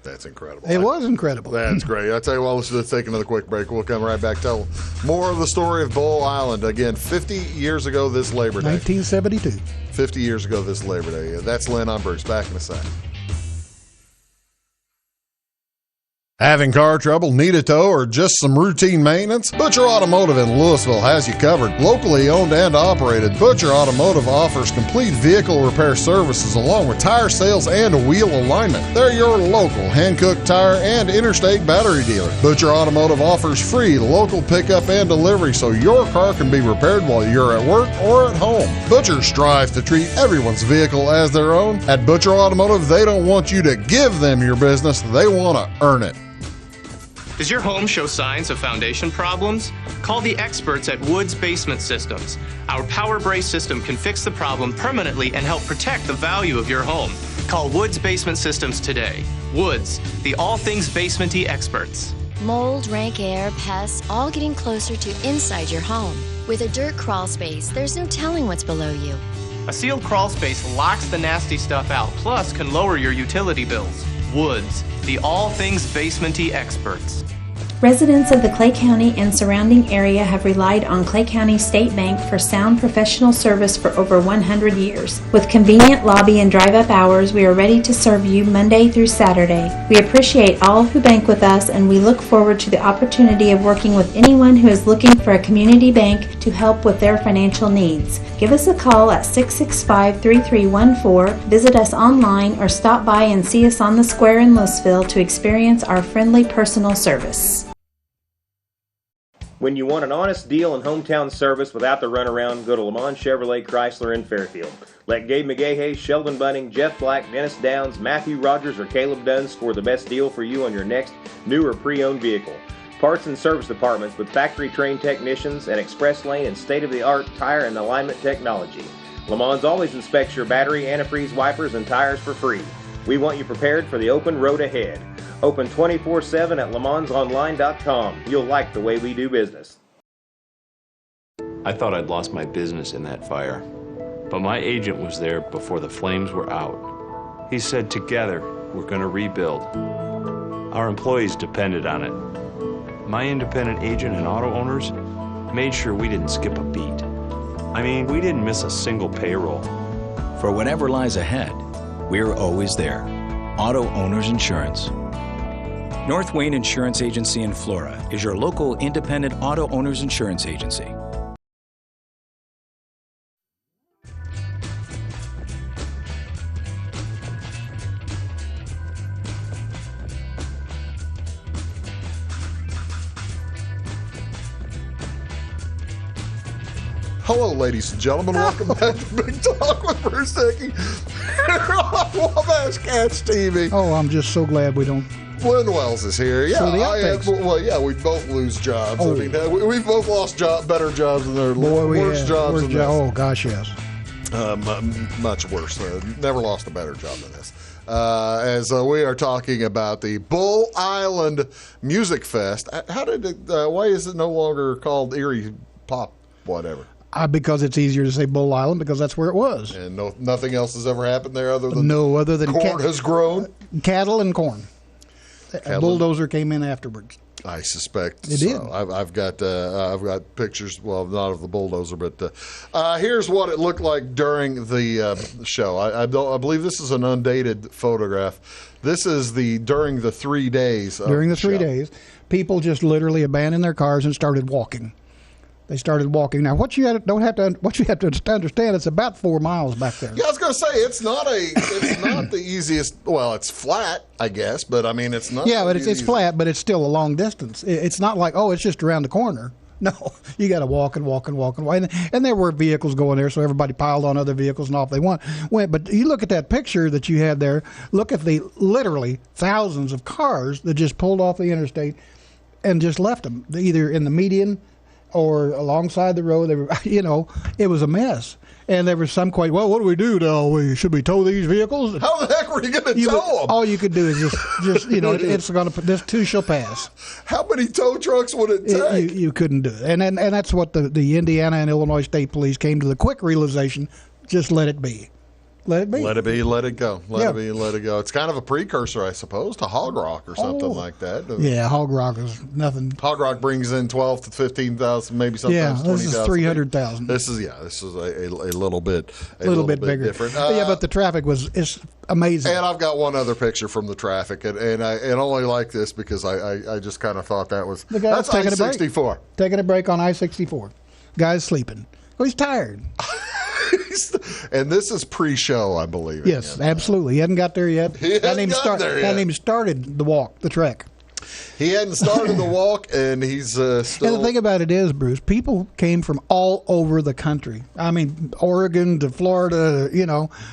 S1: That's incredible.
S2: It was incredible.
S1: That's great. I tell you what, let's take another quick break. We'll come right back, tell more of the story of Bull Island. Again, 50 years ago this Labor Day.
S2: 1972.
S1: 50 years ago this Labor Day. That's Len. I'm Bruce. Back in a second. Having car trouble, need a tow, or just some routine maintenance? Butcher Automotive in Louisville has you covered. Locally owned and operated, Butcher Automotive offers complete vehicle repair services along with tire sales and wheel alignment. They're your local Hankook tire and interstate battery dealer. Butcher Automotive offers free local pickup and delivery so your car can be repaired while you're at work or at home. Butcher strives to treat everyone's vehicle as their own. At Butcher Automotive, they don't want you to give them your business, they want to earn it.
S8: Does your home show signs of foundation problems? Call the experts at Woods Basement Systems. Our Power Brace system can fix the problem permanently and help protect the value of your home. Call Woods Basement Systems today. Woods, the all things basement-y experts.
S9: Mold, rank air, pests, all getting closer to inside your home. With a dirt crawl space, there's no telling what's below you.
S8: A sealed crawl space locks the nasty stuff out, plus can lower your utility bills. Woods, the all things basement-y experts.
S10: Residents of the Clay County and surrounding area have relied on Clay County State Bank for sound professional service for over 100 years. With convenient lobby and drive-up hours, we are ready to serve you Monday through Saturday. We appreciate all who bank with us, and we look forward to the opportunity of working with anyone who is looking for a community bank to help with their financial needs. Give us a call at 665-3314, visit us online, or stop by and see us on the square in Louisville to experience our friendly personal service.
S3: When you want an honest deal and hometown service without the runaround, go to Lemon Chevrolet Chrysler in Fairfield. Let Gabe McGahey, Sheldon Bunning, Jeff Black, Dennis Downs, Matthew Rogers, or Caleb Dunn score the best deal for you on your next new or pre-owned vehicle. Parts and service departments with factory-trained technicians and express lane and state-of-the-art tire and alignment technology. Lemons always inspects your battery, antifreeze, wipers, and tires for free. We want you prepared for the open road ahead. Open 24/7 at lemonsonline.com. You'll like the way we do business.
S11: I thought I'd lost my business in that fire, but my agent was there before the flames were out. He said, together, we're going to rebuild. Our employees depended on it. My independent agent and auto owners made sure we didn't skip a beat. I mean, we didn't miss a single payroll.
S12: For whatever lies ahead, we're always there. Auto Owners Insurance. North Wayne Insurance Agency in Flora is your local independent auto owners insurance agency.
S1: Hello, ladies and gentlemen. Welcome back to Big Talk with Bruce Dickey here on Wabash Cats TV.
S2: Oh, I'm just so glad we don't.
S1: Len Wells is here. Yeah,
S2: So the outtakes.
S1: we both lose jobs.
S2: Oh.
S1: I mean, we've both lost better jobs than their worst jobs.
S2: Oh, gosh, yes.
S1: Much worse. Never lost a better job than this. As we are talking about the Bull Island Music Fest. Why is it no longer called Erie Pop whatever?
S2: Because it's easier to say Bull Island because that's where it was.
S1: And nothing else has ever happened there other than corn has grown?
S2: Cattle and corn. A bulldozer came in afterwards.
S1: I suspect
S2: it
S1: so.
S2: did.
S1: I've got pictures. Well, not of the bulldozer, but here's what it looked like during the show. I believe this is an undated photograph. This is during the 3 days.
S2: During the 3 days, people just literally abandoned their cars and started walking. They started walking. Now, what you have to understand, it's about 4 miles back there.
S1: Yeah, I was going to say it's not the easiest. Well, it's flat, I guess, but I mean it's not.
S2: Yeah, but it's flat, but it's still a long distance. It's not like it's just around the corner. No, you got to walk and walk and walk and walk. And there were vehicles going there, so everybody piled on other vehicles and off they went. But you look at that picture that you had there. Look at the literally thousands of cars that just pulled off the interstate and just left them either in the median or alongside the road. They were, it was a mess. And there was some question, well, what do we do now? Should we tow these vehicles?
S1: How the heck were you going to tow them?
S2: All you could do is just it's going to, this too shall pass.
S1: How many tow trucks would it take?
S2: You couldn't do it. And that's what the Indiana and Illinois State Police came to the quick realization, just let it be. Let it be.
S1: Let it be, let it go. Let it be, let it go. It's kind of a precursor, I suppose, to Hog Rock or something like that.
S2: Yeah, Hog Rock is nothing.
S1: Hog Rock brings in 12 to 15,000, maybe sometimes 20,000.
S2: This is 300,000.
S1: This is a little bit
S2: bigger.
S1: Different.
S2: But the traffic is amazing.
S1: And I've got one other picture from the traffic, and I only like this because I just kind of thought that's I-64.
S2: Taking a break on I-64. Guy's sleeping. Oh, he's tired.
S1: And this is pre-show, I believe.
S2: Yes, absolutely. He hadn't got there yet.
S1: Hadn't even
S2: started the walk, the trek.
S1: He hadn't started the walk, and he's still.
S2: And the thing about it is, Bruce, people came from all over the country. I mean, Oregon to Florida,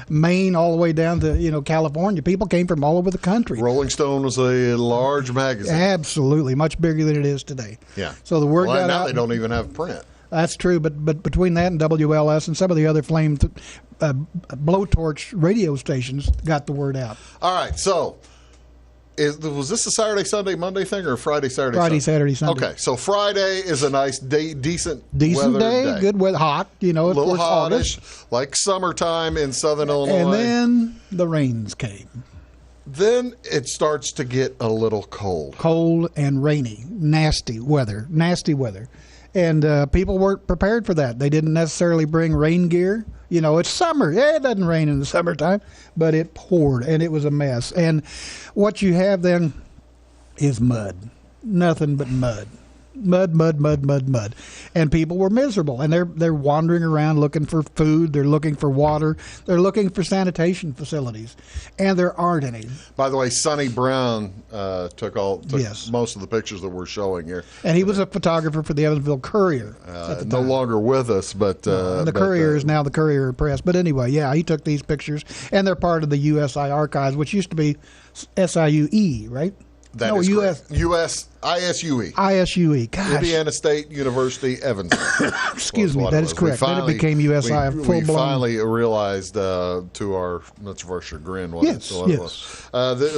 S2: Maine, all the way down to, California. People came from all over the country.
S1: Rolling Stone was a large magazine.
S2: Absolutely. Much bigger than it is today.
S1: Yeah.
S2: So the word got
S1: now
S2: out.
S1: They don't even have print.
S2: That's true, but between that and WLS and some of the other flame blowtorch radio stations got the word out.
S1: All right, so was this a Saturday, Sunday, Monday thing, or a Friday, Saturday,
S2: Friday,
S1: Sunday?
S2: Saturday, Sunday.
S1: Okay, so Friday is a nice decent
S2: day,
S1: day.
S2: Good weather, hot,
S1: a little
S2: August.
S1: hottish, like summertime in Southern Illinois.
S2: And then the rains came.
S1: Then it starts to get a little cold.
S2: Cold and rainy, nasty weather. And people weren't prepared for that. They didn't necessarily bring rain gear. It's summer. Yeah, it doesn't rain in the summertime, but it poured, and it was a mess. And what you have then is mud. Nothing but mud. Mud. And people were miserable, and they're wandering around looking for food. They're looking for water. They're looking for sanitation facilities, and there aren't any.
S1: By the way, Sonny Brown took most of the pictures that we're showing here.
S2: And he was a photographer for the Evansville Courier at the time.
S1: No longer with us, but...
S2: the Courier is now the Courier Press. But anyway, yeah, he took these pictures, and they're part of the USI Archives, which used to be SIUE, right?
S1: That is correct. ISUE.
S2: ISUE. Gosh.
S1: Indiana State University, Evansville.
S2: Excuse me, that is correct. Then it became USI full-blown.
S1: We finally realized, to much of our chagrin,
S2: yes.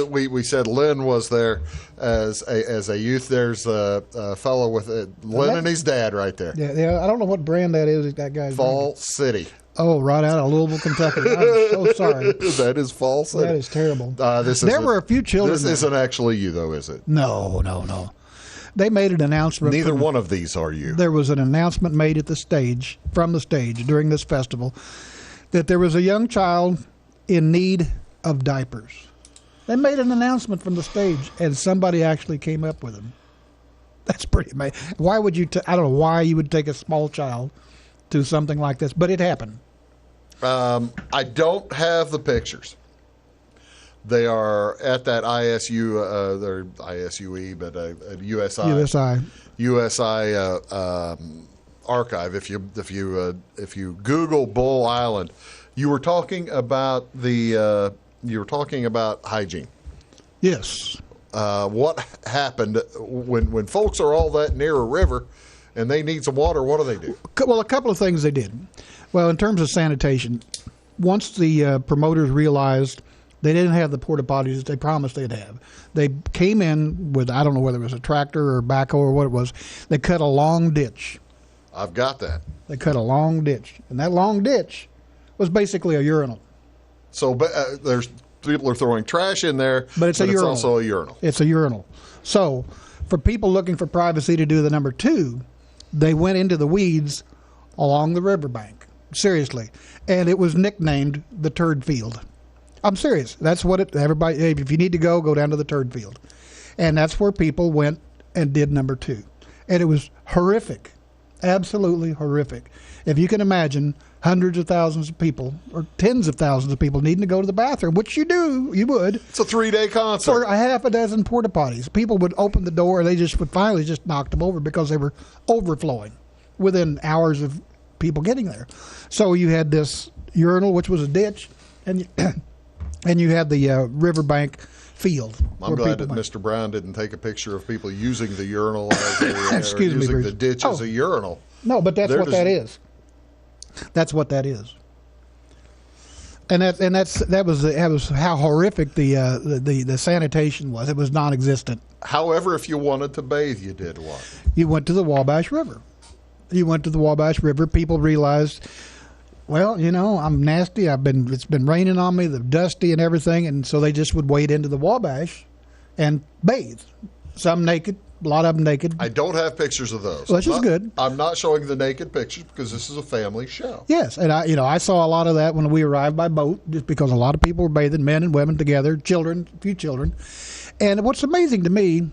S1: we said Len was there as a youth. There's a fellow with Len and his dad right there.
S2: Yeah, I don't know what brand that is. That guy's
S1: Fall City.
S2: Oh, right out of Louisville, Kentucky. I'm so sorry.
S1: That is Fall City.
S2: That is terrible.
S1: There
S2: were a few children.
S1: This isn't actually you, though, is it?
S2: No. They made an announcement.
S1: Neither one of these are you.
S2: There was an announcement made from the stage during this festival that there was a young child in need of diapers. They made an announcement from the stage, and somebody actually came up with them. That's pretty amazing. Why would you? I don't know why you would take a small child to something like this, but it happened.
S1: I don't have the pictures. They are at that ISU, they're ISUE, but USI archive. If you Google Bull Island, you were talking about hygiene.
S2: Yes.
S1: What happened when folks are all that near a river and they need some water? What do they do?
S2: Well, a couple of things they did. Well, in terms of sanitation, once the promoters realized they didn't have the porta potties that they promised they'd have, they came in with, I don't know whether it was a tractor or a backhoe or what it was. They cut a long ditch.
S1: I've got that.
S2: They cut a long ditch, and that long ditch was basically a urinal.
S1: So there's people are throwing trash in there,
S2: but it's
S1: also a urinal.
S2: It's a urinal. So for people looking for privacy to do the number two, they went into the weeds along the riverbank. Seriously. And it was nicknamed the Turd Field. I'm serious. That's what everybody, if you need to go down to the Turd Field. And that's where people went and did number two. And it was horrific. Absolutely horrific. If you can imagine hundreds of thousands of people or tens of thousands of people needing to go to the bathroom, which you would.
S1: It's a 3-day concert.
S2: For a half a dozen porta potties. People would open the door and they would finally just knock them over because they were overflowing within hours of people getting there. So you had this urinal, which was a ditch, and you had the riverbank field.
S1: I'm glad that Mr. Brown didn't take a picture of people using the urinal as using the ditch as a urinal.
S2: No, but that's what that is. That's what that is. And that was how horrific the sanitation was. It was non-existent.
S1: However, if you wanted to bathe, you did what?
S2: You went to the Wabash River. People realized, well, I'm nasty. It's been raining on me, the dusty and everything, and so they just would wade into the Wabash and bathe. Some naked, a lot of them naked.
S1: I don't have pictures of those.
S2: Which is good.
S1: I'm not showing the naked pictures because this is a family show.
S2: Yes, and I saw a lot of that when we arrived by boat, just because a lot of people were bathing, men and women together, a few children. And what's amazing to me,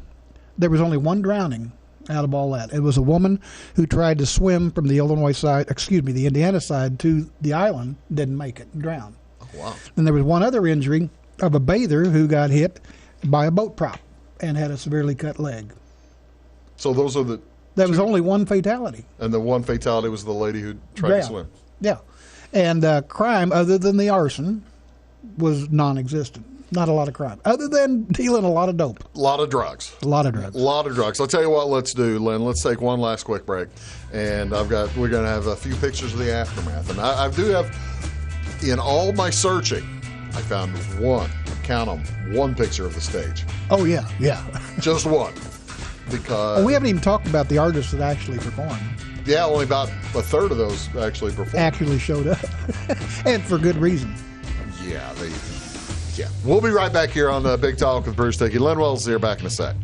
S2: there was only one drowning out of all that. It was a woman who tried to swim from the the Indiana side to the island, didn't make it, and drowned.
S1: Oh, wow.
S2: And there was one other injury of a bather who got hit by a boat prop and had a severely cut leg.
S1: So those are the...
S2: There was only one fatality.
S1: And the one fatality was the lady who tried to swim.
S2: Yeah. And crime, other than the arson, was non-existent. Not a lot of crime, other than dealing a lot of dope.
S1: A lot of drugs.
S2: A lot of drugs.
S1: A lot of drugs. I'll tell you what let's do, Len. Let's take one last quick break. And we're going to have a few pictures of the aftermath. And I do have, in all my searching, I found one picture of the stage.
S2: Oh, yeah.
S1: Just one. Because
S2: we haven't even talked about the artists that actually performed.
S1: Yeah, only about a third of those actually performed.
S2: Actually showed up. And for good reason.
S1: Yeah, we'll be right back here on Big Talk with Bruce Dickey. Len Wells here, back in a sec.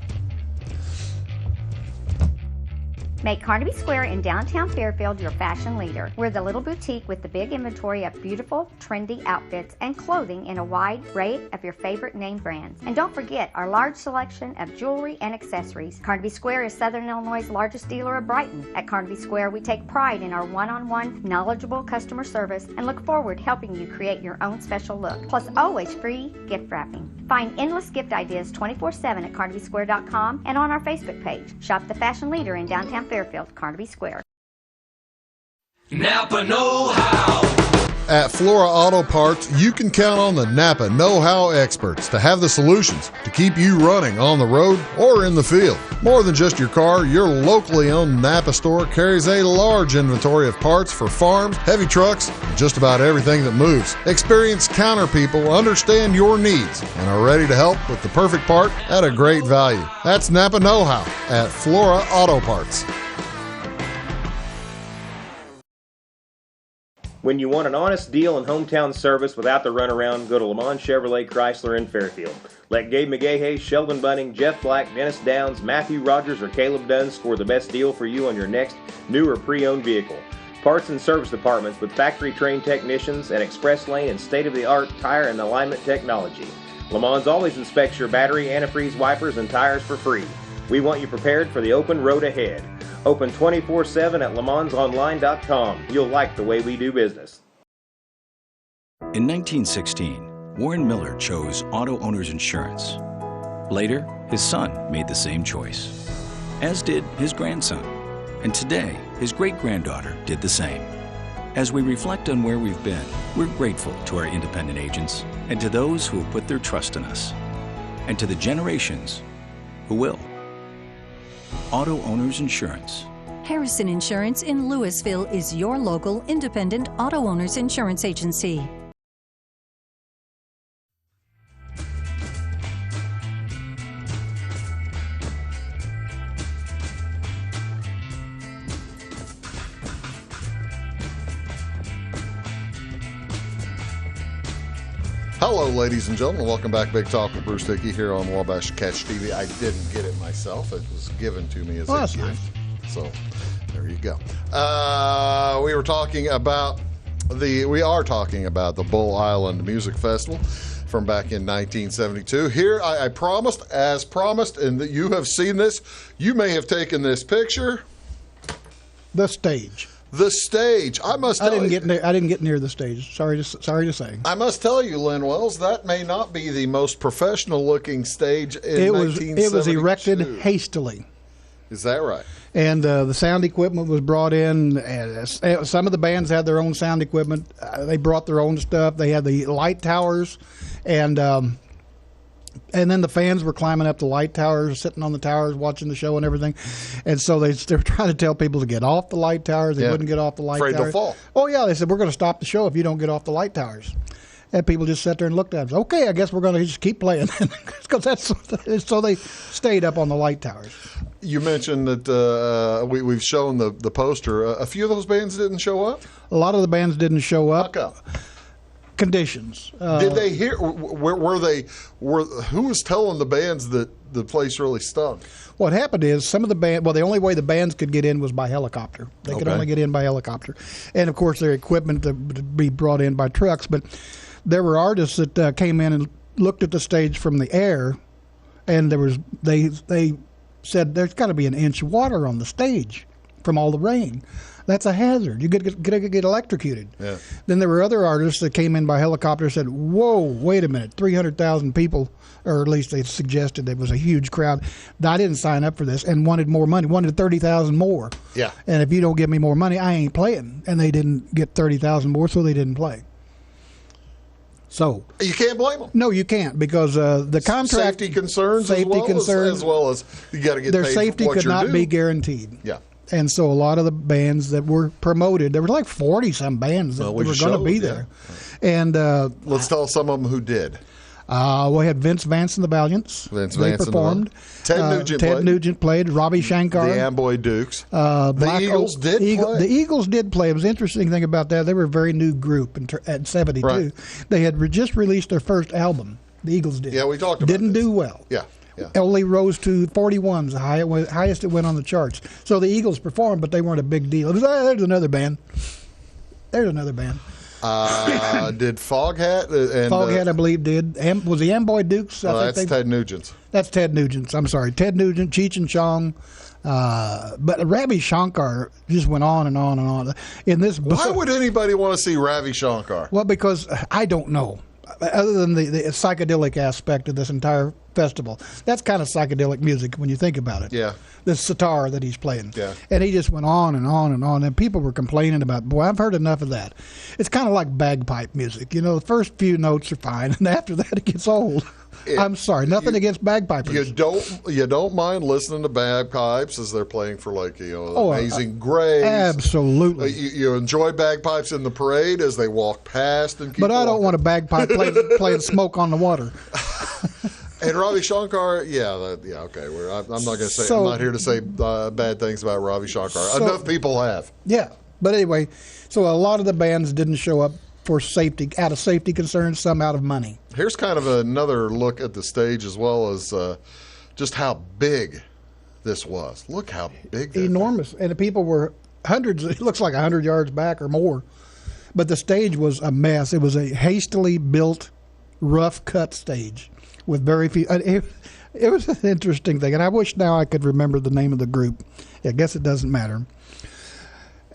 S13: Make Carnaby Square in downtown Fairfield your fashion leader. We're the little boutique with the big inventory of beautiful, trendy outfits and clothing in a wide array of your favorite name brands. And don't forget our large selection of jewelry and accessories. Carnaby Square is Southern Illinois' largest dealer of Brighton. At Carnaby Square, we take pride in our one-on-one, knowledgeable customer service and look forward to helping you create your own special look. Plus, always free gift wrapping. Find endless gift ideas 24/7 at CarnabySquare.com and on our Facebook page. Shop the fashion leader in downtown Fairfield, Carnaby Square.
S14: Napa know-how.
S1: At Flora Auto Parts, you can count on the Napa know-how experts to have the solutions to keep you running on the road or in the field. More than just your car, your locally owned Napa store carries a large inventory of parts for farms, heavy trucks, and just about everything that moves. Experienced counter people understand your needs and are ready to help with the perfect part at a great value. That's Napa know-how at Flora Auto Parts.
S3: When you want an honest deal and hometown service without the runaround, go to Lemon Chevrolet Chrysler in Fairfield. Let Gabe McGahey, Sheldon Bunning, Jeff Black, Dennis Downs, Matthew Rogers, or Caleb Dunn score the best deal for you on your next new or pre-owned vehicle. Parts and service departments with factory-trained technicians and express lane and state-of-the-art tire and alignment technology. Lemons always inspects your battery, antifreeze, wipers, and tires for free. We want you prepared for the open road ahead. Open 24/7 at lemonsonline.com. You'll like the way we do business.
S12: In 1916, Warren Miller chose Auto Owners Insurance. Later, his son made the same choice, as did his grandson. And today, his great-granddaughter did the same. As we reflect on where we've been, we're grateful to our independent agents and to those who have put their trust in us, and to the generations who will. Auto Owners Insurance.
S15: Harrison Insurance in Louisville is your local independent auto owners insurance agency.
S1: Hello, ladies and gentlemen. Welcome back. Big Talk with Bruce Dickey here on Wabash Catch TV. I didn't get it myself. It was given to me as a gift. Nice. So there you go. We are talking about the Bull Island Music Festival from back in 1972. Here, I promised, and that you have seen this. You may have taken this picture.
S2: The stage.
S1: The stage. I didn't
S2: get near the stage. Sorry to say.
S1: I must tell you, Len Wells, that may not be the most professional-looking stage in 1972.
S2: It was erected hastily.
S1: Is that right?
S2: And the sound equipment was brought in. And some of the bands had their own sound equipment. They brought their own stuff. They had the light towers, and then the fans were climbing up the light towers, sitting on the towers, watching the show and everything. And so they were trying to tell people to get off the light towers. They wouldn't get off the light towers.
S1: Afraid they'll fall.
S2: Oh, yeah. They said, we're going to stop the show if you don't get off the light towers. And people just sat there and looked at them. Okay, I guess we're going to just keep playing. So they stayed up on the light towers.
S1: You mentioned that we've shown the poster. A few of those bands didn't show up?
S2: A lot of the bands didn't show up.
S1: How come?
S2: Conditions.
S1: Did they hear? Who was telling the bands that the place really stunk?
S2: What happened is some of the band. Well, the only way the bands could get in was by helicopter. They could only get in by helicopter, and of course their equipment to be brought in by trucks. But there were artists that came in and looked at the stage from the air, and they said there's got to be an inch of water on the stage. from all the rain. That's a hazard. You could get electrocuted.
S1: Yeah.
S2: Then there were other artists that came in by helicopter and said, whoa, wait a minute, 300,000 people, or at least they suggested there was a huge crowd. I didn't sign up for this and wanted more money, wanted 30,000 more.
S1: Yeah.
S2: And if you don't give me more money, I ain't playing. And they didn't get 30,000 more, so they didn't play. So
S1: you can't blame them.
S2: No, you can't, because the contract
S1: safety concerns, as well as you got to get
S2: their
S1: paid
S2: safety
S1: for what
S2: could
S1: you're
S2: not
S1: due.
S2: be guaranteed.
S1: Yeah.
S2: And so a lot of the bands that were promoted, there were like 40-some bands that were going to be there. Yeah. And
S1: let's tell some of them who did.
S2: We had Vince Vance and the Valiants. They performed.
S1: Ted Nugent
S2: played. Ravi Shankar.
S1: The Amboy Dukes.
S2: The
S1: Eagles did play.
S2: The Eagles did play. It was an interesting thing about that. They were a very new group at 72. Right. They had just released their first album. The Eagles did.
S1: Yeah, we talked about
S2: Didn't do well.
S1: Yeah. Yeah.
S2: Only rose to 41s, the highest it went on the charts. So the Eagles performed, but they weren't a big deal. It was, there's another band. There's another band.
S1: Did Foghat?
S2: Foghat, I believe, did. Was the Amboy Dukes?
S1: That's Ted Nugent's.
S2: That's Ted Nugent's. I'm sorry. Ted Nugent, Cheech and Chong. But Ravi Shankar just went on and on and on.
S1: Why would anybody want to see Ravi Shankar?
S2: Well, because I don't know. Other than the psychedelic aspect of this entire festival, that's kind of psychedelic music when you think about it.
S1: Yeah.
S2: The sitar that he's playing.
S1: Yeah.
S2: And he just went on and on and on, and people were complaining about, boy, I've heard enough of that. It's kind of like bagpipe music. You know, the first few notes are fine, and after that it gets old. I'm sorry, nothing against bagpipers.
S1: You don't mind listening to bagpipes as they're playing for Amazing Grace.
S2: Absolutely.
S1: You enjoy bagpipes in the parade as they walk past and keep
S2: But I
S1: walking.
S2: don't want a bagpipe playing Smoke on the Water.
S1: And Ravi Shankar, okay. I'm not going to say. I'm not here to say bad things about Ravi Shankar. Enough people have.
S2: Yeah, but anyway, so a lot of the bands didn't show up for safety, out of safety concerns, some out of money.
S1: Here's kind of another look at the stage, as well as just how big this was. Look how big.
S2: Enormous, and the people were hundreds. It looks like 100 yards back or more, but the stage was a mess. It was a hastily built, rough cut stage with very few. It was an interesting thing, and I wish now I could remember the name of the group. I guess it doesn't matter.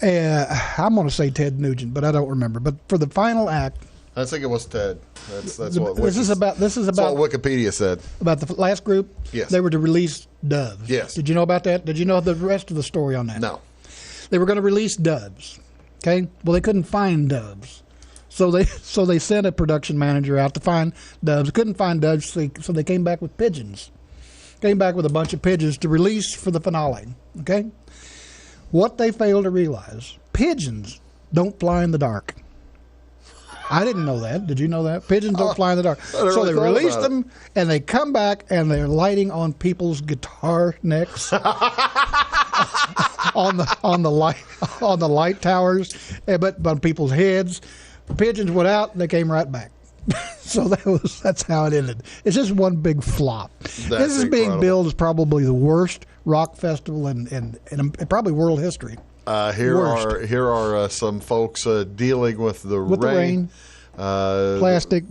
S2: I'm going to say Ted Nugent, but I don't remember. But for the final act,
S1: I think it was Ted. That's what
S2: this is about
S1: what Wikipedia said
S2: about the last group.
S1: Yes,
S2: they were to release Doves.
S1: Yes,
S2: did you know about that? Did you know the rest of the story on that?
S1: No,
S2: they were going to release Doves. Okay, well they couldn't find Doves, so they sent a production manager out to find Doves. Couldn't find Doves, so they came back with pigeons. Came back with a bunch of pigeons to release for the finale. Okay. What they failed to realize, pigeons don't fly in the dark. I didn't know that. Did you know that? Pigeons don't fly in the dark. So they released them, and they come back, and they're lighting on people's guitar necks, on the light towers, but on people's heads. Pigeons went out, and they came right back. So that's how it ended. It's just one big flop. This is being billed as probably the worst rock festival in probably world history.
S1: Here are some folks dealing with the rain.
S2: Plastic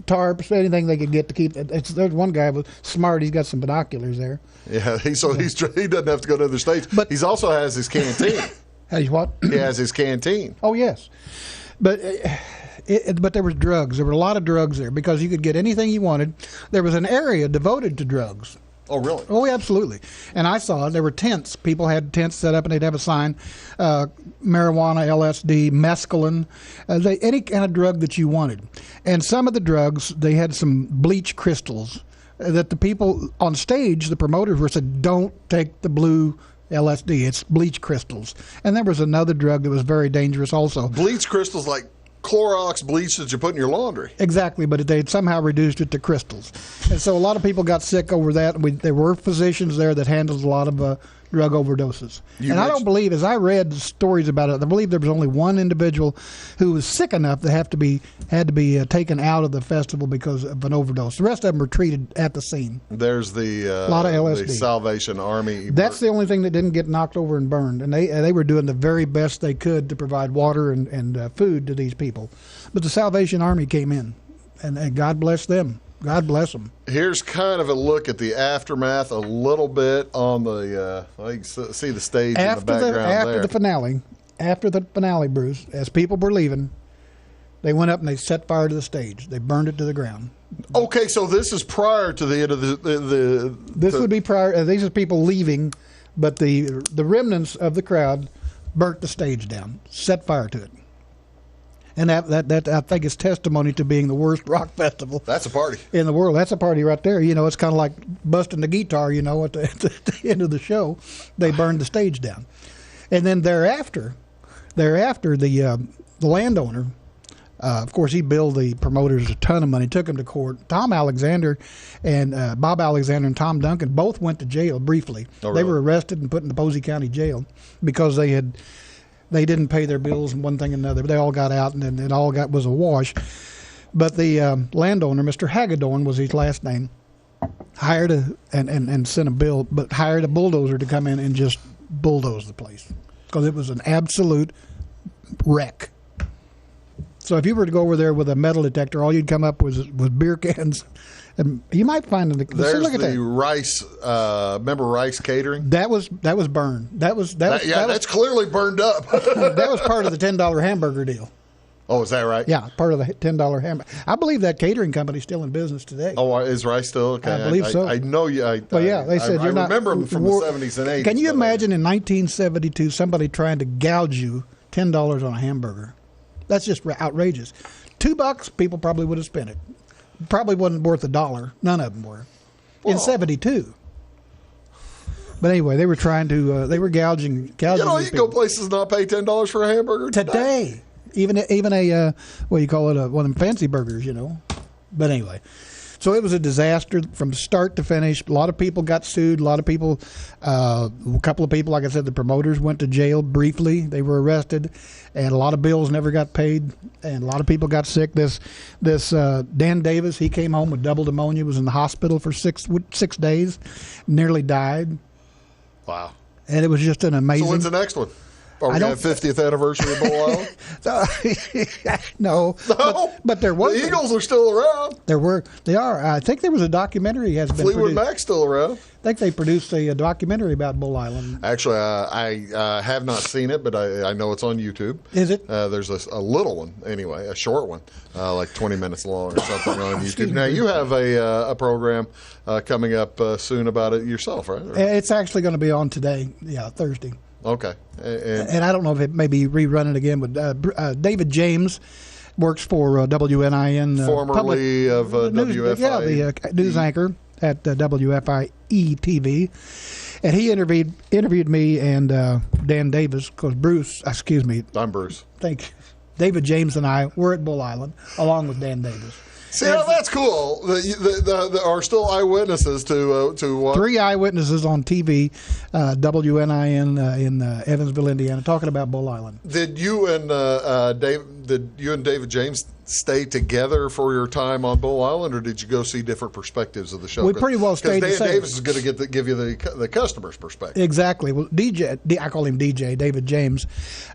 S2: tarps, anything they could get to keep. There's one guy was smart. He's got some binoculars there.
S1: Yeah, he doesn't have to go to the other states. But he also has his canteen.
S2: Has what?
S1: He has his canteen.
S2: Oh yes, but there was drugs. There were a lot of drugs there because you could get anything you wanted. There was an area devoted to drugs.
S1: Oh, really?
S2: Oh, absolutely. And I saw it. There were tents. People had tents set up, and they'd have a sign, marijuana, LSD, mescaline, any kind of drug that you wanted. And some of the drugs, they had some bleach crystals that the people on stage, the promoters were said, don't take the blue LSD. It's bleach crystals. And there was another drug that was very dangerous also.
S1: Bleach crystals like Clorox bleach that you put in your laundry.
S2: Exactly, but they'd somehow reduced it to crystals. And so a lot of people got sick over that. There were physicians there that handled a lot of drug overdoses. I don't believe, as I read stories about it, I believe there was only one individual who was sick enough that had to be taken out of the festival because of an overdose. The rest of them were treated at the scene.
S1: There's a
S2: lot of LSD.
S1: The Salvation Army.
S2: That's the only thing that didn't get knocked over and burned. And they were doing the very best they could to provide water and food to these people. But the Salvation Army came in, and God bless them. God bless them.
S1: Here's kind of a look at the aftermath a little bit on the, you can see the stage in the background there.
S2: After the finale, Bruce, as people were leaving, they went up and they set fire to the stage. They burned it to the ground.
S1: Okay, so this is prior to the end of the
S2: This would be prior. These are people leaving, but the remnants of the crowd burnt the stage down, set fire to it. And that I think is testimony to being the worst rock festival.
S1: That's a party
S2: in the world. That's a party right there. You know, it's kind of like busting the guitar. You know, at the end of the show, they burned the stage down, and then thereafter, the landowner, of course, he billed the promoters a ton of money, took them to court. Tom Alexander and Bob Alexander and Tom Duncan both went to jail briefly.
S1: Oh, really?
S2: They were arrested and put in the Posey County Jail because they didn't pay their bills and one thing and another. But they all got out, and then it all was a wash. But the landowner, Mr. Hagedorn was his last name, hired and sent a bill, but hired a bulldozer to come in and just bulldoze the place because it was an absolute wreck. So if you were to go over there with a metal detector, all you'd come up with was beer cans. And you might find in
S1: there's
S2: look at
S1: the
S2: that.
S1: Rice. Remember Rice Catering?
S2: That was burned.
S1: That's clearly burned up.
S2: That was part of the $10 hamburger deal.
S1: Oh, is that right?
S2: Yeah, part of the $10 hamburger. I believe that catering company's still in business today.
S1: Oh, is Rice still? Okay.
S2: I believe so.
S1: I know you.
S2: Well, yeah, they said you're not.
S1: I remember them from the 70s and 80s.
S2: Can you imagine in 1972 somebody trying to gouge you $10 on a hamburger? That's just outrageous. $2, people probably would have spent it. Probably wasn't worth $1. None of them were. In 72. But anyway, they were trying to. They were gouging.
S1: You know, you can go places and not pay $10 for a hamburger
S2: today. Even a what do you call it? One of them fancy burgers, you know. But anyway, so it was a disaster from start to finish. A lot of people got sued. A lot of people, a couple of people, like I said, the promoters went to jail briefly. They were arrested, and a lot of bills never got paid, and a lot of people got sick. This Dan Davis, he came home with double pneumonia, was in the hospital for 6 days, nearly died.
S1: Wow.
S2: And it was just an amazing.
S1: So when's the next one? Are we going to have 50th anniversary of Bull Island?
S2: No. But there was.
S1: The Eagles are still around.
S2: They are. I think there was a documentary has been
S1: Fleetwood
S2: produced.
S1: Mac's still around.
S2: I think they produced a documentary about Bull Island.
S1: Actually, I have not seen it, but I know it's on YouTube.
S2: Is it?
S1: There's a little one, anyway, a short one, like 20 minutes long or something on YouTube. Now, you have a program coming up soon about it yourself, right?
S2: It's actually going to be on today, Thursday.
S1: Okay.
S2: And I don't know if it may be rerunning again, but David James works for WNIN.
S1: Formerly of WFIE.
S2: Yeah, the news anchor at WFIE TV. And he interviewed me and Dan Davis, because
S1: I'm Bruce.
S2: Thank you. David James and I were at Bull Island, along with Dan Davis.
S1: See, that's cool. There are still eyewitnesses to what?
S2: 3 eyewitnesses on TV, WNIN in Evansville, Indiana, talking about Bull Island.
S1: Did you and David James stay together for your time on Bull Island, or did you go see different perspectives of the show?
S2: We pretty well stayed the
S1: same.
S2: same.
S1: Davis is going to give you the customer's perspective.
S2: Exactly. Well, I call him DJ, David James.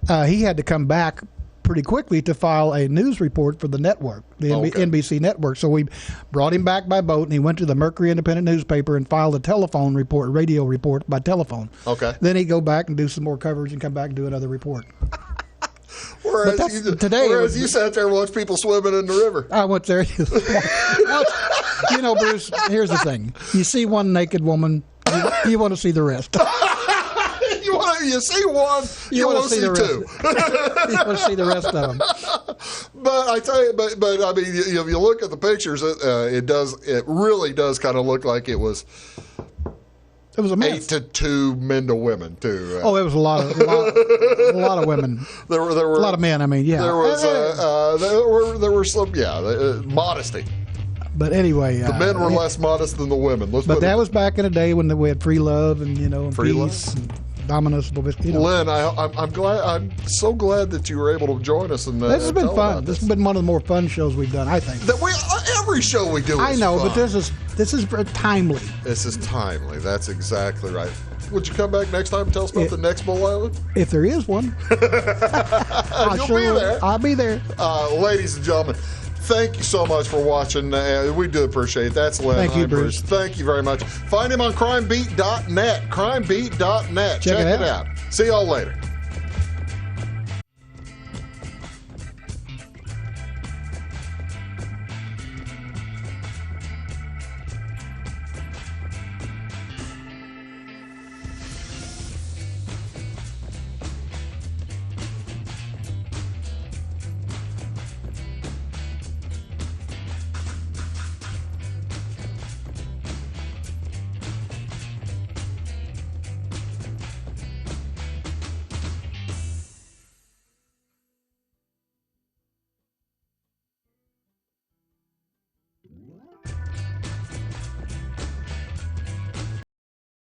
S2: He had to come back pretty quickly to file a news report for the network, the NBC network. So we brought him back by boat, and he went to the Mercury Independent newspaper and filed a radio report by telephone.
S1: Okay.
S2: Then he'd go back and do some more coverage and come back and do another report.
S1: Whereas you sat there and watched people swimming in the river.
S2: I went there. Bruce, here's the thing. You see one naked woman, you want to see the rest.
S1: You see one, you want to see two.
S2: You want to see the rest of them.
S1: But I tell you, but I mean, if you look at the pictures, it really does kind of look like it was.
S2: It was a mess.
S1: 8 to 2 men to women too.
S2: It was a lot of women.
S1: There were
S2: a lot of men. I mean, yeah.
S1: There was there were some modesty.
S2: But anyway,
S1: the men were less modest than the women.
S2: But that was back in the day when we had free love and
S1: free
S2: peace.
S1: Love.
S2: And Dominus,
S1: Len, I'm glad. I'm so glad that you were able to join us. And
S2: this has been fun. This has been one of the more fun shows we've done, I think.
S1: Every show we do.
S2: I know,
S1: fun.
S2: but this is timely.
S1: This is timely. That's exactly right. Would you come back next time and tell us about the next Bull Island?
S2: If there is one,
S1: You'll be there.
S2: I'll be there.
S1: Ladies and gentlemen, Thank you so much for watching. We do appreciate it. That's Len.
S2: Thank you, Bruce.
S1: Thank you very much. Find him on crimebeat.net. Crimebeat.net.
S2: Check it
S1: it out. See y'all later.